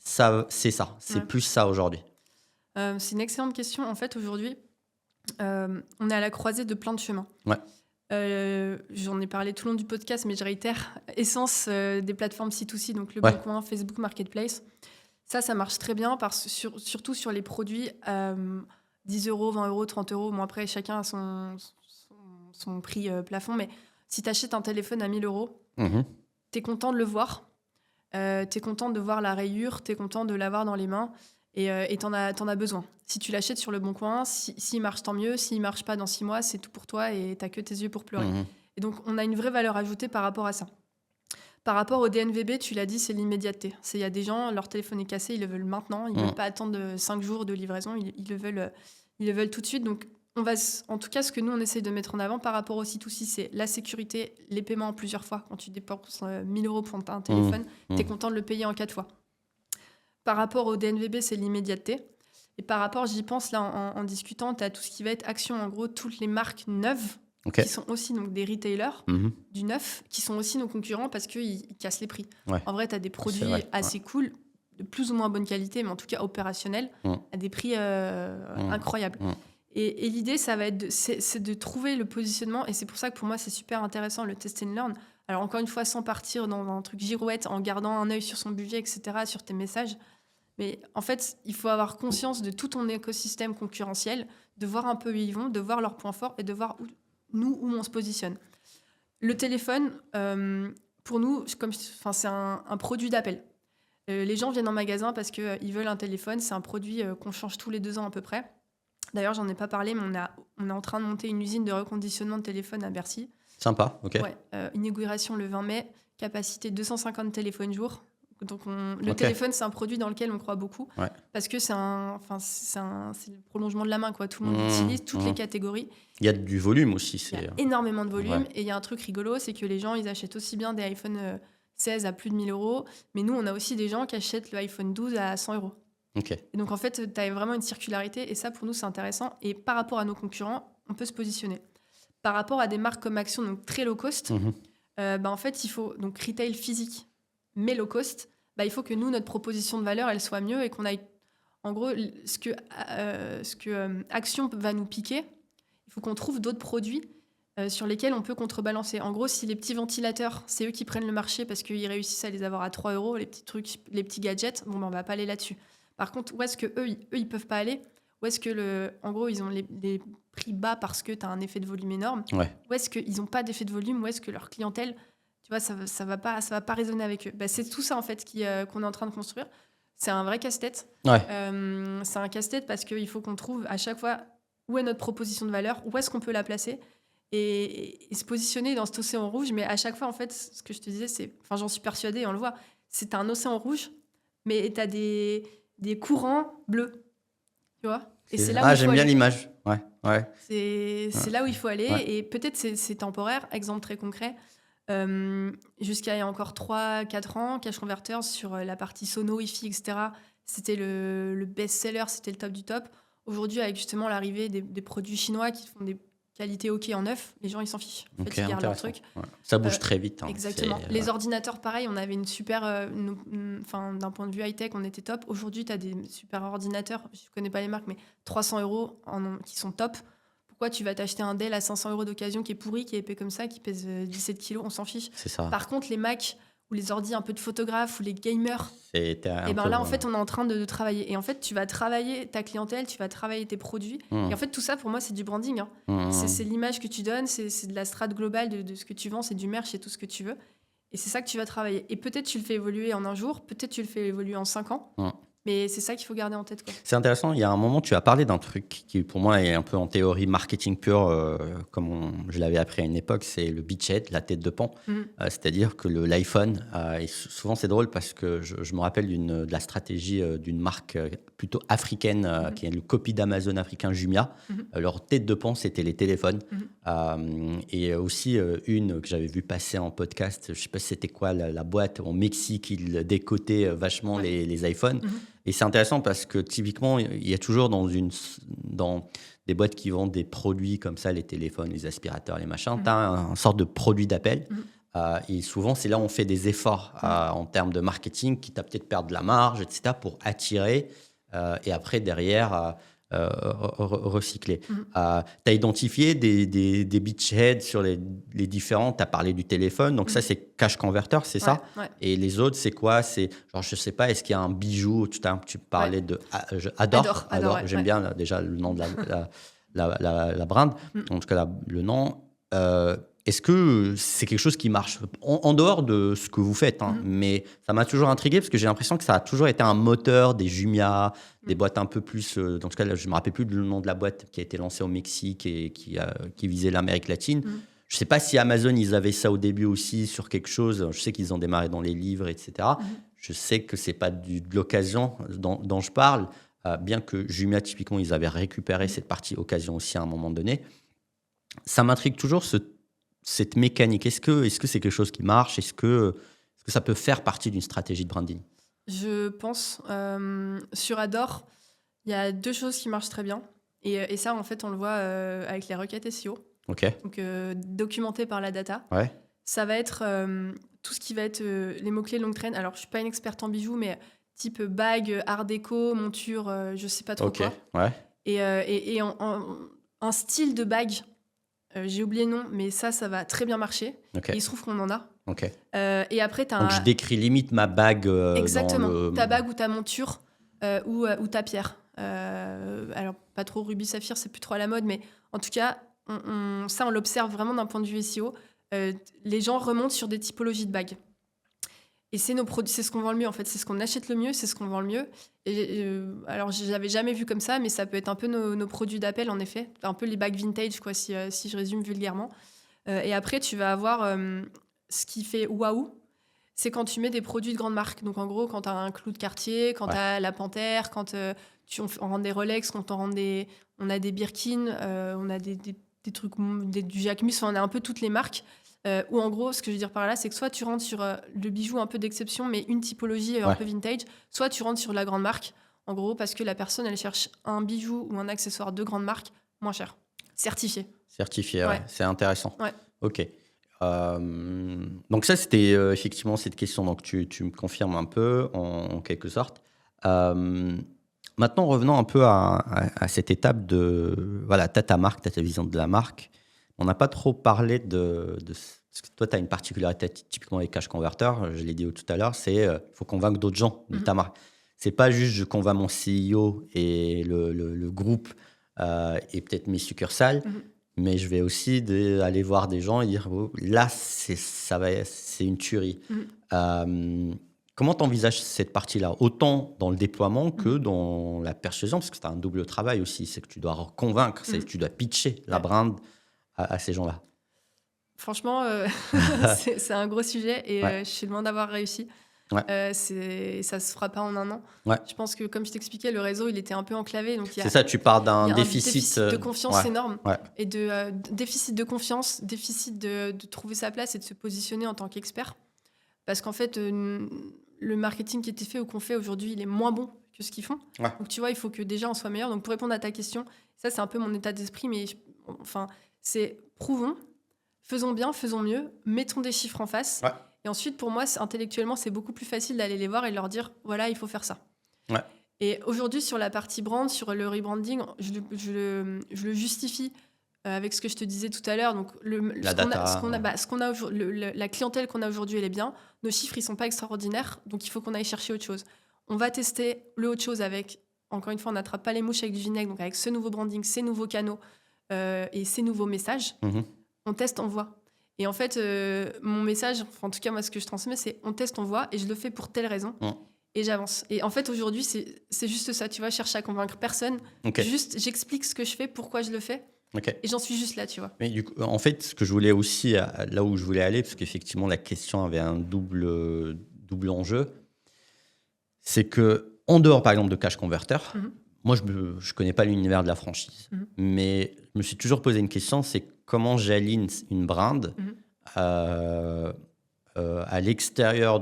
ça, c'est plus ça aujourd'hui? C'est une excellente question. En fait, aujourd'hui, on est à la croisée de plein de chemins. Ouais. J'en ai parlé tout le long du podcast, mais je réitère. Essence des plateformes C2C, donc Le Ouais. Bon Coin, Facebook Marketplace. Ça marche très bien, surtout sur les produits 10 euros, 20 euros, 30 euros. Bon, après, chacun a son prix plafond, mais si tu achètes un téléphone à 1000 euros, tu es content de le voir, tu es content de voir la rayure, tu es content de l'avoir dans les mains et t'en as besoin. Si tu l'achètes sur Le Bon Coin, s'il marche, tant mieux. S'il marche pas dans 6 mois, c'est tout pour toi et t'as que tes yeux pour pleurer. Et donc, on a une vraie valeur ajoutée par rapport à ça. Par rapport au DNVB, tu l'as dit, c'est l'immédiateté. Il y a des gens, leur téléphone est cassé, ils le veulent maintenant. Ils ne veulent pas attendre 5 jours de livraison, ils le veulent tout de suite. Donc, en tout cas, ce que nous, on essaye de mettre en avant par rapport au C2C, c'est la sécurité, les paiements en plusieurs fois. Quand tu dépenses 1000 euros pour un téléphone, tu es content de le payer en 4 fois. Par rapport au DNVB, c'est l'immédiateté. Et par rapport, j'y pense là en discutant, tu as tout ce qui va être action. En gros, toutes les marques neuves qui sont aussi donc, des retailers du neuf, qui sont aussi nos concurrents parce qu'ils cassent les prix. Ouais. En vrai, tu as des produits assez cool, de plus ou moins bonne qualité, mais en tout cas opérationnels, à des prix incroyables. Et l'idée, ça va être c'est de trouver le positionnement, et c'est pour ça que pour moi, c'est super intéressant, le test and learn. Alors encore une fois, sans partir dans un truc girouette, en gardant un œil sur son budget, etc., sur tes messages. Mais en fait, il faut avoir conscience de tout ton écosystème concurrentiel, de voir un peu où ils vont, de voir leurs points forts et de voir où on se positionne. Le téléphone, pour nous, c'est un produit d'appel. Les gens viennent en magasin parce qu'ils veulent un téléphone. C'est un produit qu'on change tous les 2 ans à peu près. D'ailleurs, j'en ai pas parlé, mais on est en train de monter une usine de reconditionnement de téléphone à Bercy. Sympa, ok. Ouais, inauguration le 20 mai, capacité 250 téléphones jour. Donc le téléphone, c'est un produit dans lequel on croit beaucoup parce que c'est le prolongement de la main, quoi. Tout le monde l'utilise, toutes les catégories. Il y a du volume aussi. Il y a énormément de volume et il y a un truc rigolo, c'est que les gens, ils achètent aussi bien des iPhone 16 à plus de 1000 euros, mais nous, on a aussi des gens qui achètent le iPhone 12 à 100 euros. Et donc en fait, tu as vraiment une circularité et ça, pour nous, c'est intéressant. Et par rapport à nos concurrents, on peut se positionner. Par rapport à des marques comme Action, donc très low cost, en fait, il faut donc retail physique, mais low cost. Il faut que nous, notre proposition de valeur, elle soit mieux et qu'on aille... En gros, ce que Action va nous piquer, il faut qu'on trouve d'autres produits sur lesquels on peut contrebalancer. En gros, si les petits ventilateurs, c'est eux qui prennent le marché parce qu'ils réussissent à les avoir à 3 euros, les petits trucs, les petits gadgets, on va pas aller là-dessus. Par contre, où est-ce qu'eux, ils peuvent pas aller? Où est-ce que, en gros, ils ont les prix bas parce que tu as un effet de volume énorme? Où est-ce qu'ils n'ont pas d'effet de volume? Où est-ce que leur clientèle... Tu vois, ça va pas résonner avec eux. C'est tout ça, en fait, qu'on est en train de construire. c'est un vrai casse-tête. Ouais. C'est un casse-tête parce qu'il faut qu'on trouve à chaque fois où est notre proposition de valeur, où est-ce qu'on peut la placer et se positionner dans cet océan rouge. Mais à chaque fois, en fait, ce que je te disais, j'en suis persuadée, on le voit, c'est un océan rouge, mais tu as des courants bleus, tu vois. Et c'est là où il j'aime faut bien aller. l'image. Ouais. C'est là où il faut aller. Ouais. Et peut-être c'est temporaire. Exemple très concret. Jusqu'à il y a encore 3-4 ans, Cash Converters, sur la partie sono, Wi-Fi, etc., c'était le best-seller, c'était le top du top. Aujourd'hui, avec justement l'arrivée des produits chinois qui font des qualités OK en neuf, les gens, ils s'en fichent. En fait, ils gardent leur truc. Ouais. Ça bouge très vite. Exactement. Les ordinateurs, pareil, on avait une super... d'un point de vue high-tech, on était top. Aujourd'hui, tu as des super ordinateurs, je ne connais pas les marques, mais 300 € qui sont top. Pourquoi tu vas t'acheter un Dell à 500 € d'occasion qui est pourri, qui est épais comme ça, qui pèse 17 kilos, on s'en fiche. C'est ça. Par contre, les Mac ou les ordi un peu de photographes ou les gamers, et ben là, en fait, on est en train de travailler. Et en fait, tu vas travailler ta clientèle, tu vas travailler tes produits. Et en fait, tout ça, pour moi, c'est du branding. C'est l'image que tu donnes, c'est de la strate globale de ce que tu vends, c'est du merch, c'est tout ce que tu veux. Et c'est ça que tu vas travailler. Et peut-être tu le fais évoluer en un jour, peut-être tu le fais évoluer en 5 ans. Mais c'est ça qu'il faut garder en tête, quoi. C'est intéressant. Il y a un moment, tu as parlé d'un truc qui, pour moi, est un peu en théorie marketing pur, comme je l'avais appris à une époque, c'est le beachhead, la tête de pan. C'est-à-dire que l'iPhone, et souvent c'est drôle parce que je me rappelle de la stratégie d'une marque plutôt africaine, qui est le copie d'Amazon africain Jumia. Leur tête de pan, c'était les téléphones. Et aussi une que j'avais vue passer en podcast, je ne sais pas c'était quoi, la boîte au Mexique, ils décotaient vachement les iPhones. Et c'est intéressant parce que typiquement, il y a toujours dans des boîtes qui vendent des produits comme ça, les téléphones, les aspirateurs, les machins, tu as une sorte de produit d'appel. Et souvent, c'est là où on fait des efforts en termes de marketing, quitte à peut-être perdre de la marge, etc., pour attirer et après, derrière, recycler. Tu as identifié des beachheads sur les différents, tu as parlé du téléphone, donc ça, c'est Cash Converter, c'est ça? Et les autres, c'est quoi? C'est genre, je sais pas, est-ce qu'il y a un bijou? Tu parlais de Adore. J'aime bien déjà le nom de la brand, en tout cas le nom. Est-ce que c'est quelque chose qui marche en dehors de ce que vous faites, mais ça m'a toujours intrigué parce que j'ai l'impression que ça a toujours été un moteur des Jumia, des boîtes un peu plus. Dans ce cas, là, je me rappelle plus le nom de la boîte qui a été lancée au Mexique et qui visait l'Amérique latine. Je sais pas si Amazon ils avaient ça au début aussi sur quelque chose. Je sais qu'ils ont démarré dans les livres, etc. Je sais que c'est pas de l'occasion dont je parle, bien que Jumia typiquement ils avaient récupéré cette partie occasion aussi à un moment donné. Ça m'intrigue toujours cette mécanique. Est-ce que c'est quelque chose qui marche? Est-ce que ça peut faire partie d'une stratégie de branding? Je pense. Sur Adore, il y a 2 choses qui marchent très bien. Et ça, en fait, on le voit avec les requêtes SEO. Ok. Donc, documentées par la data. Ouais. Ça va être tout ce qui va être les mots-clés long trend. Alors, je ne suis pas une experte en bijoux, mais type bague, art déco, monture, je ne sais pas trop quoi. Ouais. Et un style de bague, j'ai oublié le nom, mais ça va très bien marcher. Et il se trouve qu'on en a. Et après, donc, je décris limite ma bague. Exactement. Ta bague ou ta monture ou ta pierre. Alors, pas trop rubis saphir, c'est plus trop à la mode, mais en tout cas, ça, on l'observe vraiment d'un point de vue SEO. Les gens remontent sur des typologies de bagues. Et c'est nos produits, c'est ce qu'on vend le mieux, en fait. C'est ce qu'on achète le mieux, c'est ce qu'on vend le mieux. Alors, je l'avais jamais vu comme ça, mais ça peut être un peu nos produits d'appel, en effet. Un peu les bagues vintage, quoi, si je résume vulgairement. Et après, tu vas avoir ce qui fait waouh. C'est quand tu mets des produits de grande marque. Donc, en gros, quand tu as un clou de Cartier, quand tu as la Panthère, quand on rend des Rolex, quand on a des Birkin, on a des trucs, du Jacquemus, on a un peu toutes les marques. Ou en gros, ce que je veux dire par là, c'est que soit tu rentres sur le bijou un peu d'exception, mais une typologie un peu vintage, soit tu rentres sur la grande marque, en gros, parce que la personne, elle cherche un bijou ou un accessoire de grande marque moins cher, certifié. Certifié, c'est intéressant. Ouais. Ok. Donc ça, c'était effectivement cette question. Donc tu me confirmes un peu, en quelque sorte. Maintenant, revenons un peu à cette étape de... Voilà, tu as ta marque, tu as ta vision de la marque. On n'a pas trop parlé de parce que toi, tu as une particularité typiquement avec Cash Converter, je l'ai dit tout à l'heure, c'est il faut convaincre d'autres gens de ta marque. C'est pas juste je convainc mon CEO et le groupe et peut-être mes succursales, mais je vais aussi aller voir des gens et dire là, c'est une tuerie. Comment tu envisages cette partie-là? Autant dans le déploiement que dans la persuasion, parce que c'est un double travail aussi. C'est que tu dois convaincre, tu dois pitcher la brand à ces gens-là. Franchement, c'est un gros sujet et je suis loin d'avoir réussi. Ça se fera pas en un an. Je pense que, comme je t'expliquais, le réseau, il était un peu enclavé. Donc c'est ça, tu pars d'un déficit de confiance énorme. Et déficit de confiance, déficit de trouver sa place et de se positionner en tant qu'expert. Parce qu'en fait, le marketing qui était fait ou qu'on fait aujourd'hui, il est moins bon que ce qu'ils font. Donc, tu vois, il faut que déjà on soit meilleur. Donc, pour répondre à ta question, ça, c'est un peu mon état d'esprit. Mais c'est prouvons, faisons bien, faisons mieux, mettons des chiffres en face. Et ensuite, pour moi, intellectuellement, c'est beaucoup plus facile d'aller les voir et leur dire, voilà, il faut faire ça. Et aujourd'hui, sur la partie brand, sur le rebranding, je le justifie avec ce que je te disais tout à l'heure. Donc, la clientèle qu'on a aujourd'hui, elle est bien. Nos chiffres, ils sont pas extraordinaires. Donc, il faut qu'on aille chercher autre chose. On va tester le autre chose avec, encore une fois, on n'attrape pas les mouches avec du vinaigre. Donc, avec ce nouveau branding, ces nouveaux canaux et ces nouveaux messages, on teste, on voit. Et en fait, mon message, en tout cas, moi, ce que je transmets, c'est on teste, on voit, et je le fais pour telle raison. Et j'avance. Et en fait, aujourd'hui, c'est juste ça. Tu vois, je cherche à convaincre personne. Juste, j'explique ce que je fais, pourquoi je le fais. Et j'en suis juste là, tu vois. Mais du coup, en fait, ce que je voulais aussi, là où je voulais aller, parce qu'effectivement, la question avait un double enjeu, c'est que en dehors, par exemple, de Cash Converter, moi, je ne connais pas l'univers de la franchise. Mais je me suis toujours posé une question, c'est comment j'aligne une brand à l'extérieur,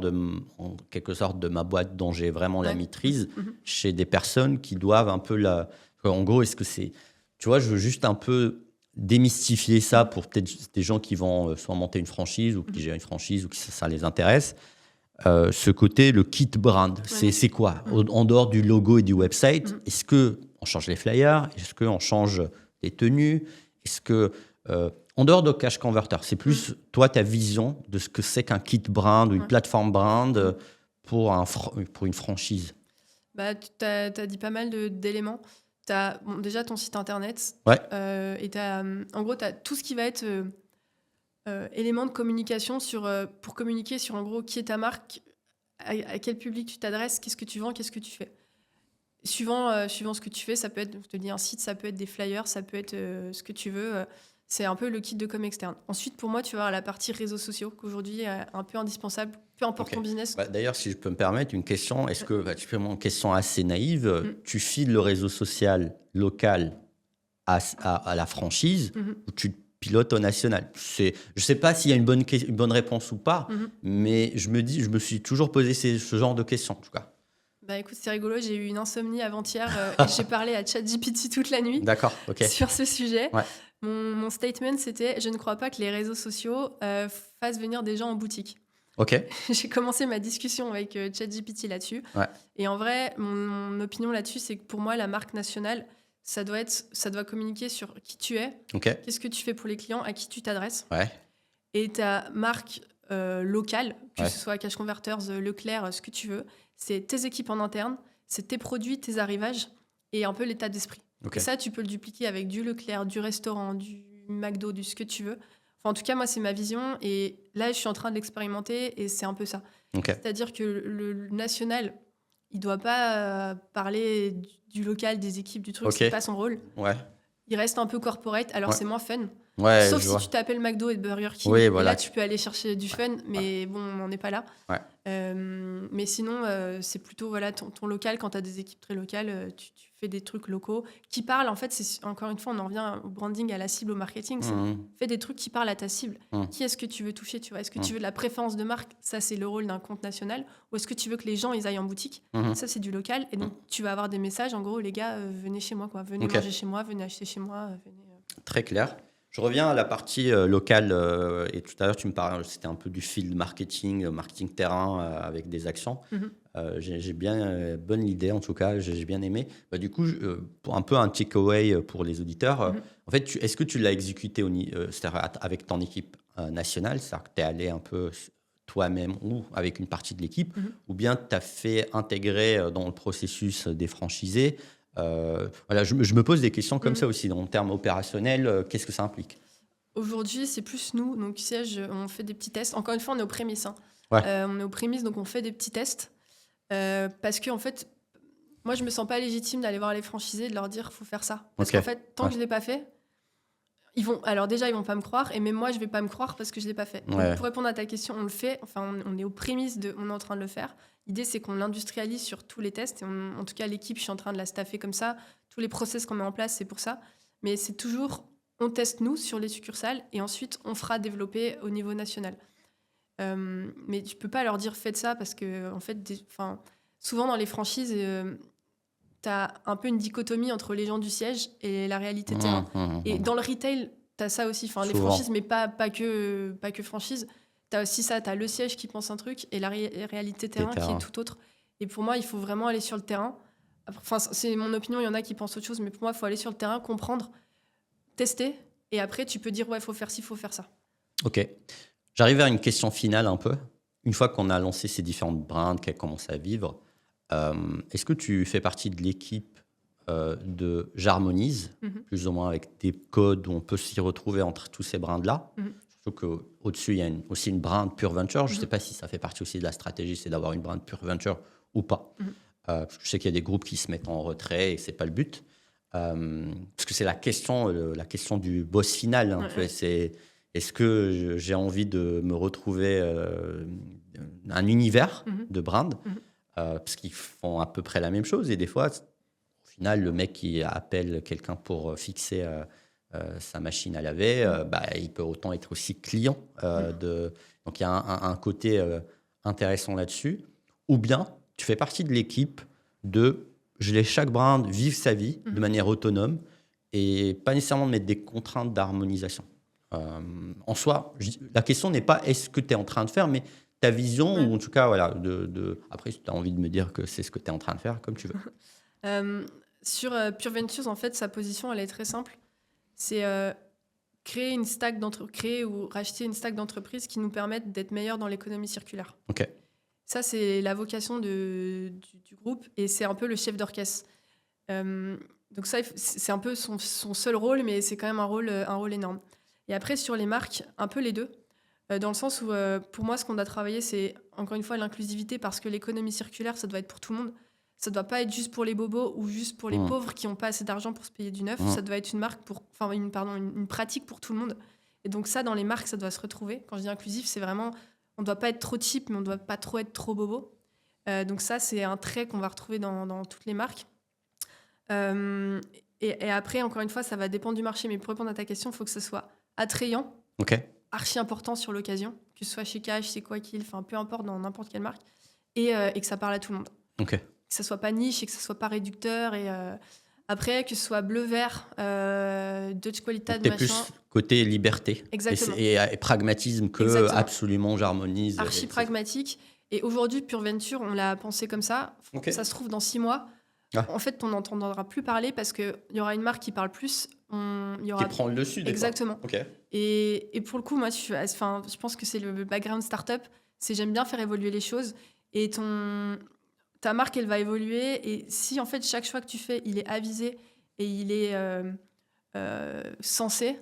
en quelque sorte, de ma boîte dont j'ai vraiment la maîtrise, chez des personnes qui doivent un peu la... En gros, est-ce que c'est... Tu vois, je veux juste un peu démystifier ça pour peut-être des gens qui vont soit monter une franchise ou qui gèrent une franchise ou qui ça les intéresse. Ce côté, le kit brand, c'est quoi? En dehors du logo et du website, est-ce qu'on change les flyers? Est-ce qu'on change les tenues? Est-ce que, en dehors de Cash Converter, c'est plus toi, ta vision de ce que c'est qu'un kit brand ou une plateforme brand pour une franchise? Tu as dit pas mal d'éléments. Tu as déjà ton site internet. Et en gros, tu as tout ce qui va être éléments de communication pour communiquer sur, en gros, qui est ta marque, à quel public tu t'adresses, qu'est-ce que tu vends, qu'est-ce que tu fais. Suivant ce que tu fais, ça peut être, je te dis, un site, ça peut être des flyers, ça peut être ce que tu veux. C'est un peu le kit de com externe. Ensuite, pour moi, tu vas avoir la partie réseaux sociaux, qu'aujourd'hui est un peu indispensable, peu importe ton business. D'ailleurs, si je peux me permettre une question, est-ce que, tu fais une question assez naïve, tu files le réseau social local à la franchise ou tu pilotes au national? Je ne sais pas s'il y a une bonne réponse ou pas, mais je me suis toujours posé ce genre de questions, en tout cas. Écoute, c'est rigolo, j'ai eu une insomnie avant-hier et j'ai parlé à ChatGPT toute la nuit sur ce sujet. Mon statement, c'était « Je ne crois pas que les réseaux sociaux fassent venir des gens en boutique ». J'ai commencé ma discussion avec ChatGPT là-dessus. Et en vrai, mon opinion là-dessus, c'est que pour moi, la marque nationale, ça doit communiquer sur qui tu es, qu'est-ce que tu fais pour les clients, à qui tu t'adresses. Et ta marque locale, que ce soit Cash Converters, Leclerc, ce que tu veux, c'est tes équipes en interne, c'est tes produits, tes arrivages et un peu l'état d'esprit. Et ça, tu peux le dupliquer avec du Leclerc, du restaurant, du McDo, du ce que tu veux. Enfin, en tout cas, moi, c'est ma vision. Et là, je suis en train de l'expérimenter et c'est un peu ça. C'est-à-dire que le national, il ne doit pas parler du local, des équipes, du truc. Ce n'est pas son rôle. Il reste un peu corporate. Alors, c'est moins fun. Sauf si tu t'appelles McDo et Burger King. Et là, tu peux aller chercher du fun. Mais bon, on n'en est pas là. Mais sinon, c'est plutôt ton local. Quand tu as des équipes très locales, tu fais des trucs locaux qui parlent. En fait, encore une fois, on en revient au branding, à la cible, au marketing. Fais des trucs qui parlent à ta cible. Qui est-ce que tu veux toucher, tu vois? Est-ce que tu veux de la préférence de marque? Ça, c'est le rôle d'un compte national. Ou est-ce que tu veux que les gens ils aillent en boutique? Ça, c'est du local. Et donc, tu vas avoir des messages. En gros, les gars, venez chez moi, quoi. Venez manger chez moi, venez acheter chez moi. Très clair. Je reviens à la partie locale. Et tout à l'heure, tu me parlais, c'était un peu du field marketing, marketing terrain avec des actions. J'ai bien bonne idée, en tout cas, j'ai bien aimé. Du coup, pour un peu un takeaway pour les auditeurs, en fait, est-ce que tu l'as exécuté c'est-à-dire avec ton équipe nationale, c'est-à-dire que tu es allé un peu toi-même ou avec une partie de l'équipe, ou bien tu as fait intégrer dans le processus des franchisés? Je me pose des questions comme ça aussi, dans le terme opérationnel, qu'est-ce que ça implique? Aujourd'hui, c'est plus nous. Donc, on fait des petits tests. Encore une fois, on est aux prémices. Ouais. On est aux prémices, donc on fait des petits tests. Parce que, en fait, moi, je me sens pas légitime d'aller voir les franchisés et de leur dire faut faire ça. Parce Ok. qu'en fait, tant que je l'ai pas fait, ils vont pas me croire, et même moi, je vais pas me croire parce que je l'ai pas fait. Ouais. Donc, pour répondre à ta question, on le fait. Enfin, on est aux prémices on est en train de le faire. L'idée, c'est qu'on l'industrialise sur tous les tests. Et en tout cas, l'équipe, je suis en train de la staffer comme ça. Tous les process qu'on met en place, c'est pour ça. Mais c'est toujours, on teste nous sur les succursales et ensuite, on fera développer au niveau national. Mais tu peux pas leur dire faites ça parce que, en fait, souvent dans les franchises, tu as un peu une dichotomie entre les gens du siège et la réalité terrain. Et dans le retail, tu as ça aussi. Enfin, les Souvent. franchises, mais pas que franchise. Tu as aussi ça, tu as le siège qui pense un truc et la réalité terrain qui est tout autre. Et pour moi, il faut vraiment aller sur le terrain. Enfin, c'est mon opinion, il y en a qui pensent autre chose, mais pour moi, il faut aller sur le terrain, comprendre, tester, et après, tu peux dire, ouais, il faut faire ci, il faut faire ça. Ok. J'arrive vers une question finale un peu. Une fois qu'on a lancé ces différentes brands, qu'elles commencent à vivre, est-ce que tu fais partie de l'équipe de J'harmonise, plus ou moins avec des codes où on peut s'y retrouver entre tous ces brands-là? Surtout qu'au-dessus, il y a aussi une brand Pure Venture. Je ne sais pas si ça fait partie aussi de la stratégie, c'est d'avoir une brand Pure Venture ou pas. Parce que je sais qu'il y a des groupes qui se mettent en retrait et ce n'est pas le but. Parce que c'est la question du boss final. Hein. C'est, est-ce que j'ai envie de me retrouver un univers de brand parce qu'ils font à peu près la même chose. Et des fois, au final, le mec qui appelle quelqu'un pour fixer sa machine à laver, il peut autant être aussi client. Donc, il y a un côté intéressant là-dessus. Ou bien, tu fais partie de l'équipe de je laisse chaque brand vivre sa vie de manière autonome et pas nécessairement de mettre des contraintes d'harmonisation. En soi, la question n'est pas est-ce que tu es en train de faire, mais ta vision, ou en tout cas, voilà, après, si tu as envie de me dire que c'est ce que tu es en train de faire, comme tu veux. Sur Pure Ventures, en fait, sa position, elle est très simple. C'est créer ou racheter une stack d'entreprises qui nous permettent d'être meilleurs dans l'économie circulaire. Ok. Ça, c'est la vocation du groupe et c'est un peu le chef d'orchestre. Donc ça, c'est un peu son seul rôle, mais c'est quand même un rôle énorme. Et après, sur les marques, un peu les deux. Dans le sens où, pour moi, ce qu'on doit travailler, c'est encore une fois l'inclusivité, parce que l'économie circulaire, ça doit être pour tout le monde. Ça ne doit pas être juste pour les bobos ou juste pour les pauvres qui n'ont pas assez d'argent pour se payer du neuf. Ça doit être une pratique pour tout le monde. Et donc ça, dans les marques, ça doit se retrouver. Quand je dis inclusif, c'est vraiment, on ne doit pas être trop cheap, mais on ne doit pas trop être trop bobo. Donc ça, c'est un trait qu'on va retrouver dans toutes les marques. Et après, encore une fois, ça va dépendre du marché. Mais pour répondre à ta question, il faut que ce soit attrayant, archi important sur l'occasion, que ce soit chez Cash, chez Coakil, enfin peu importe, dans n'importe quelle marque, et que ça parle à tout le monde. Que ça soit pas niche et que ça soit pas réducteur. Et après, que ce soit bleu-vert, Dutch Qualitat, machin. Plus côté liberté. Exactement. Et pragmatisme que Exactement. Absolument j'harmonise. Archi pragmatique. Et aujourd'hui, Pure Venture, on l'a pensé comme ça. Ça se trouve dans 6 mois. En fait, on n'entendra plus parler parce qu'il y aura une marque qui parle plus. Qui prend le dessus, des exactement. fois. Et pour le coup, moi, je pense que c'est le background startup. J'aime bien faire évoluer les choses. Et ta marque, elle va évoluer. Et si, en fait, chaque choix que tu fais, il est avisé et il est sensé,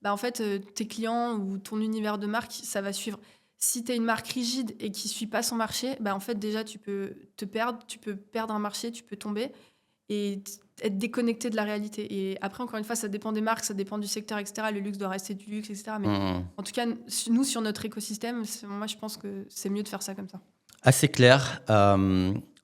en fait, tes clients ou ton univers de marque, ça va suivre. Si tu es une marque rigide et qui ne suit pas son marché, en fait, déjà, tu peux te perdre. Tu peux perdre un marché, tu peux tomber et être déconnecté de la réalité. Et après, encore une fois, ça dépend des marques, ça dépend du secteur, etc. Le luxe doit rester du luxe, etc. Mais en tout cas, nous, sur notre écosystème, moi, je pense que c'est mieux de faire ça comme ça. Assez clair.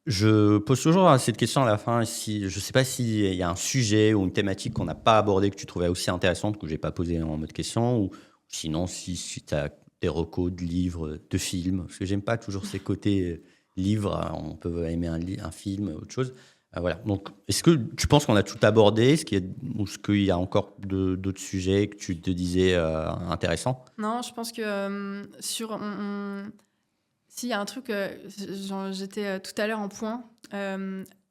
Je pose toujours cette question à la fin. Je ne sais pas s'il y a un sujet ou une thématique qu'on n'a pas abordé que tu trouvais aussi intéressante, que je n'ai pas posé en mode question, ou sinon, si tu as des recos de livres, de films, parce que j'aime pas toujours ces côtés livres, on peut aimer un film, autre chose. Voilà. Donc, est-ce que tu penses qu'on a tout abordé, ou est-ce qu'il y a encore d'autres sujets que tu te disais intéressants? Non, je pense que s'il y a un truc, j'étais tout à l'heure en point,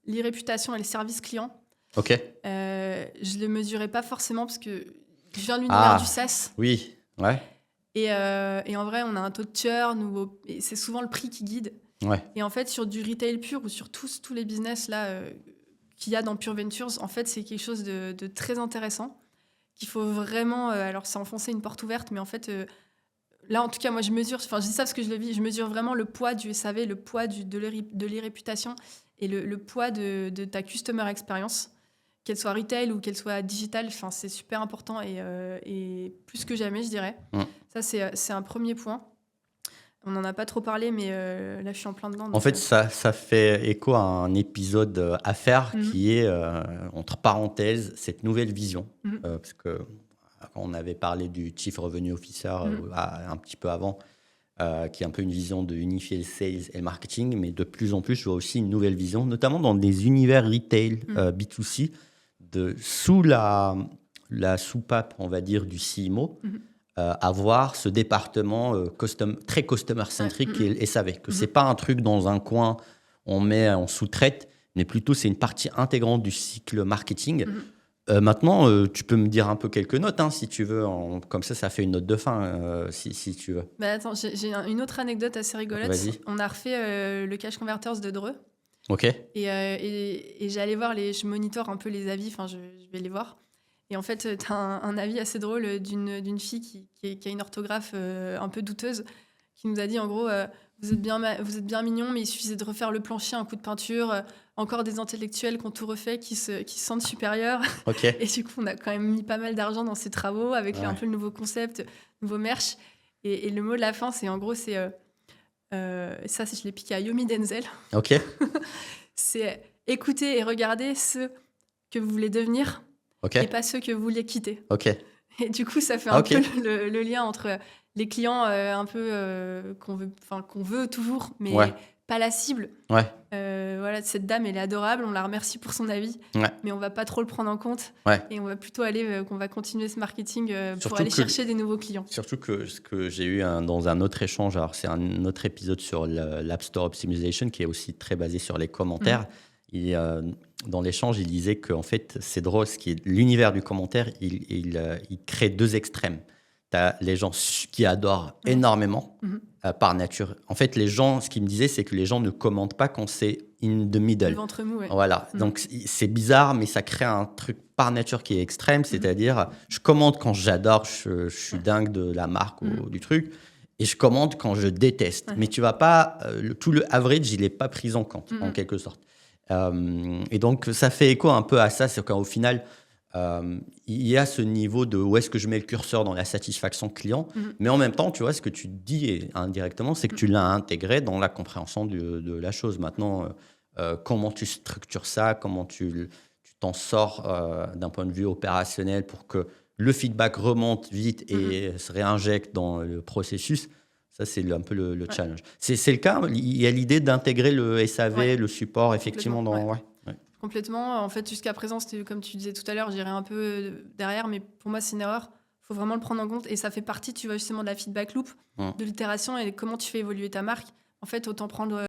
l'irréputation et les services clients. Ok. Je le mesurais pas forcément parce que je viens de l'univers du SaaS. Oui, ouais. Et en vrai, on a un taux de churn, et c'est souvent le prix qui guide. Ouais. Et en fait, sur du retail pur ou sur tous les business là qu'il y a dans Pure Ventures, en fait, c'est quelque chose de très intéressant qu'il faut vraiment. Alors, c'est enfoncer une porte ouverte, mais en fait, là, en tout cas, moi, je dis ça parce que je le vis, je mesure vraiment le poids du SAV, le poids de l'e-réputation et le poids de ta customer experience, qu'elle soit retail ou qu'elle soit digital. Enfin, c'est super important et plus que jamais, je dirais. Ça, c'est un premier point. On n'en a pas trop parlé, mais là, je suis en plein dedans. En fait, ça fait écho à un épisode à faire qui est, entre parenthèses, cette nouvelle vision. Parce que quand on avait parlé du Chief Revenue Officer un petit peu avant, qui est un peu une vision de unifier le sales et le marketing, mais de plus en plus, je vois aussi une nouvelle vision, notamment dans des univers retail B2C, sous la soupape, on va dire, du CMO, avoir ce département très customer-centric qui est le SAV, que c'est pas un truc dans un coin, on sous-traite, mais plutôt c'est une partie intégrante du cycle marketing. Maintenant, tu peux me dire un peu quelques notes, hein, si tu veux. Comme ça fait une note de fin, si tu veux. Bah attends, j'ai une autre anecdote assez rigolote. Vas-y. On a refait le Cash Converters de Dreux. Ok. Et j'allais voir, je monitore un peu les avis, enfin, je vais les voir. Et en fait, tu as un avis assez drôle d'une fille qui a une orthographe un peu douteuse, qui nous a dit, en gros, vous êtes bien mignon, mais il suffisait de refaire le plancher, un coup de peinture, encore des intellectuels qui ont tout refait, qui se sentent supérieurs. Okay. Et du coup, on a quand même mis pas mal d'argent dans ces travaux, avec un peu le nouveau concept, nouveau merch. Et le mot de la fin, c'est en gros, ça, je l'ai piqué à Yomi Denzel. Ok. C'est écouter et regarder ceux que vous voulez devenir et pas ceux que vous vouliez quitter. Ok. Et du coup, ça fait un peu le lien entre les clients un peu qu'on veut toujours, mais pas la cible. Voilà, cette dame, elle est adorable, on la remercie pour son avis, mais on va pas trop le prendre en compte et on va plutôt qu'on va continuer ce marketing pour aller chercher des nouveaux clients. Surtout que ce que j'ai eu dans un autre échange, alors c'est un autre épisode sur l'App Store Optimization qui est aussi très basé sur les commentaires. Dans l'échange, il disait qu'en fait, c'est drôle, ce qui est l'univers du commentaire, il crée deux extrêmes. Tu as les gens qui adorent énormément par nature. En fait, les gens, ce qu'ils me disaient, c'est que les gens ne commentent pas quand c'est in the middle. Le ventre mou, Voilà. Donc, c'est bizarre, mais ça crée un truc par nature qui est extrême. C'est-à-dire, je commente quand j'adore, je suis dingue de la marque ou du truc. Et je commente quand je déteste. Mais tu vas pas... tout le average, il n'est pas pris en compte, en quelque sorte. Et donc, ça fait écho un peu à ça. C'est qu'au final... il y a ce niveau de où est-ce que je mets le curseur dans la satisfaction client, mais en même temps, tu vois, ce que tu dis indirectement, c'est que tu l'as intégré dans la compréhension de la chose. Maintenant, comment tu structures ça, comment tu t'en sors d'un point de vue opérationnel pour que le feedback remonte vite et se réinjecte dans le processus, ça, c'est un peu le challenge. C'est le cas, il y a l'idée d'intégrer le SAV, le support, effectivement, dans... Complètement. En fait, jusqu'à présent, c'était comme tu disais tout à l'heure, j'irais un peu derrière, mais pour moi, c'est une erreur. Il faut vraiment le prendre en compte. Et ça fait partie, tu vois, justement, de la feedback loop, de l'itération et comment tu fais évoluer ta marque. En fait, autant prendre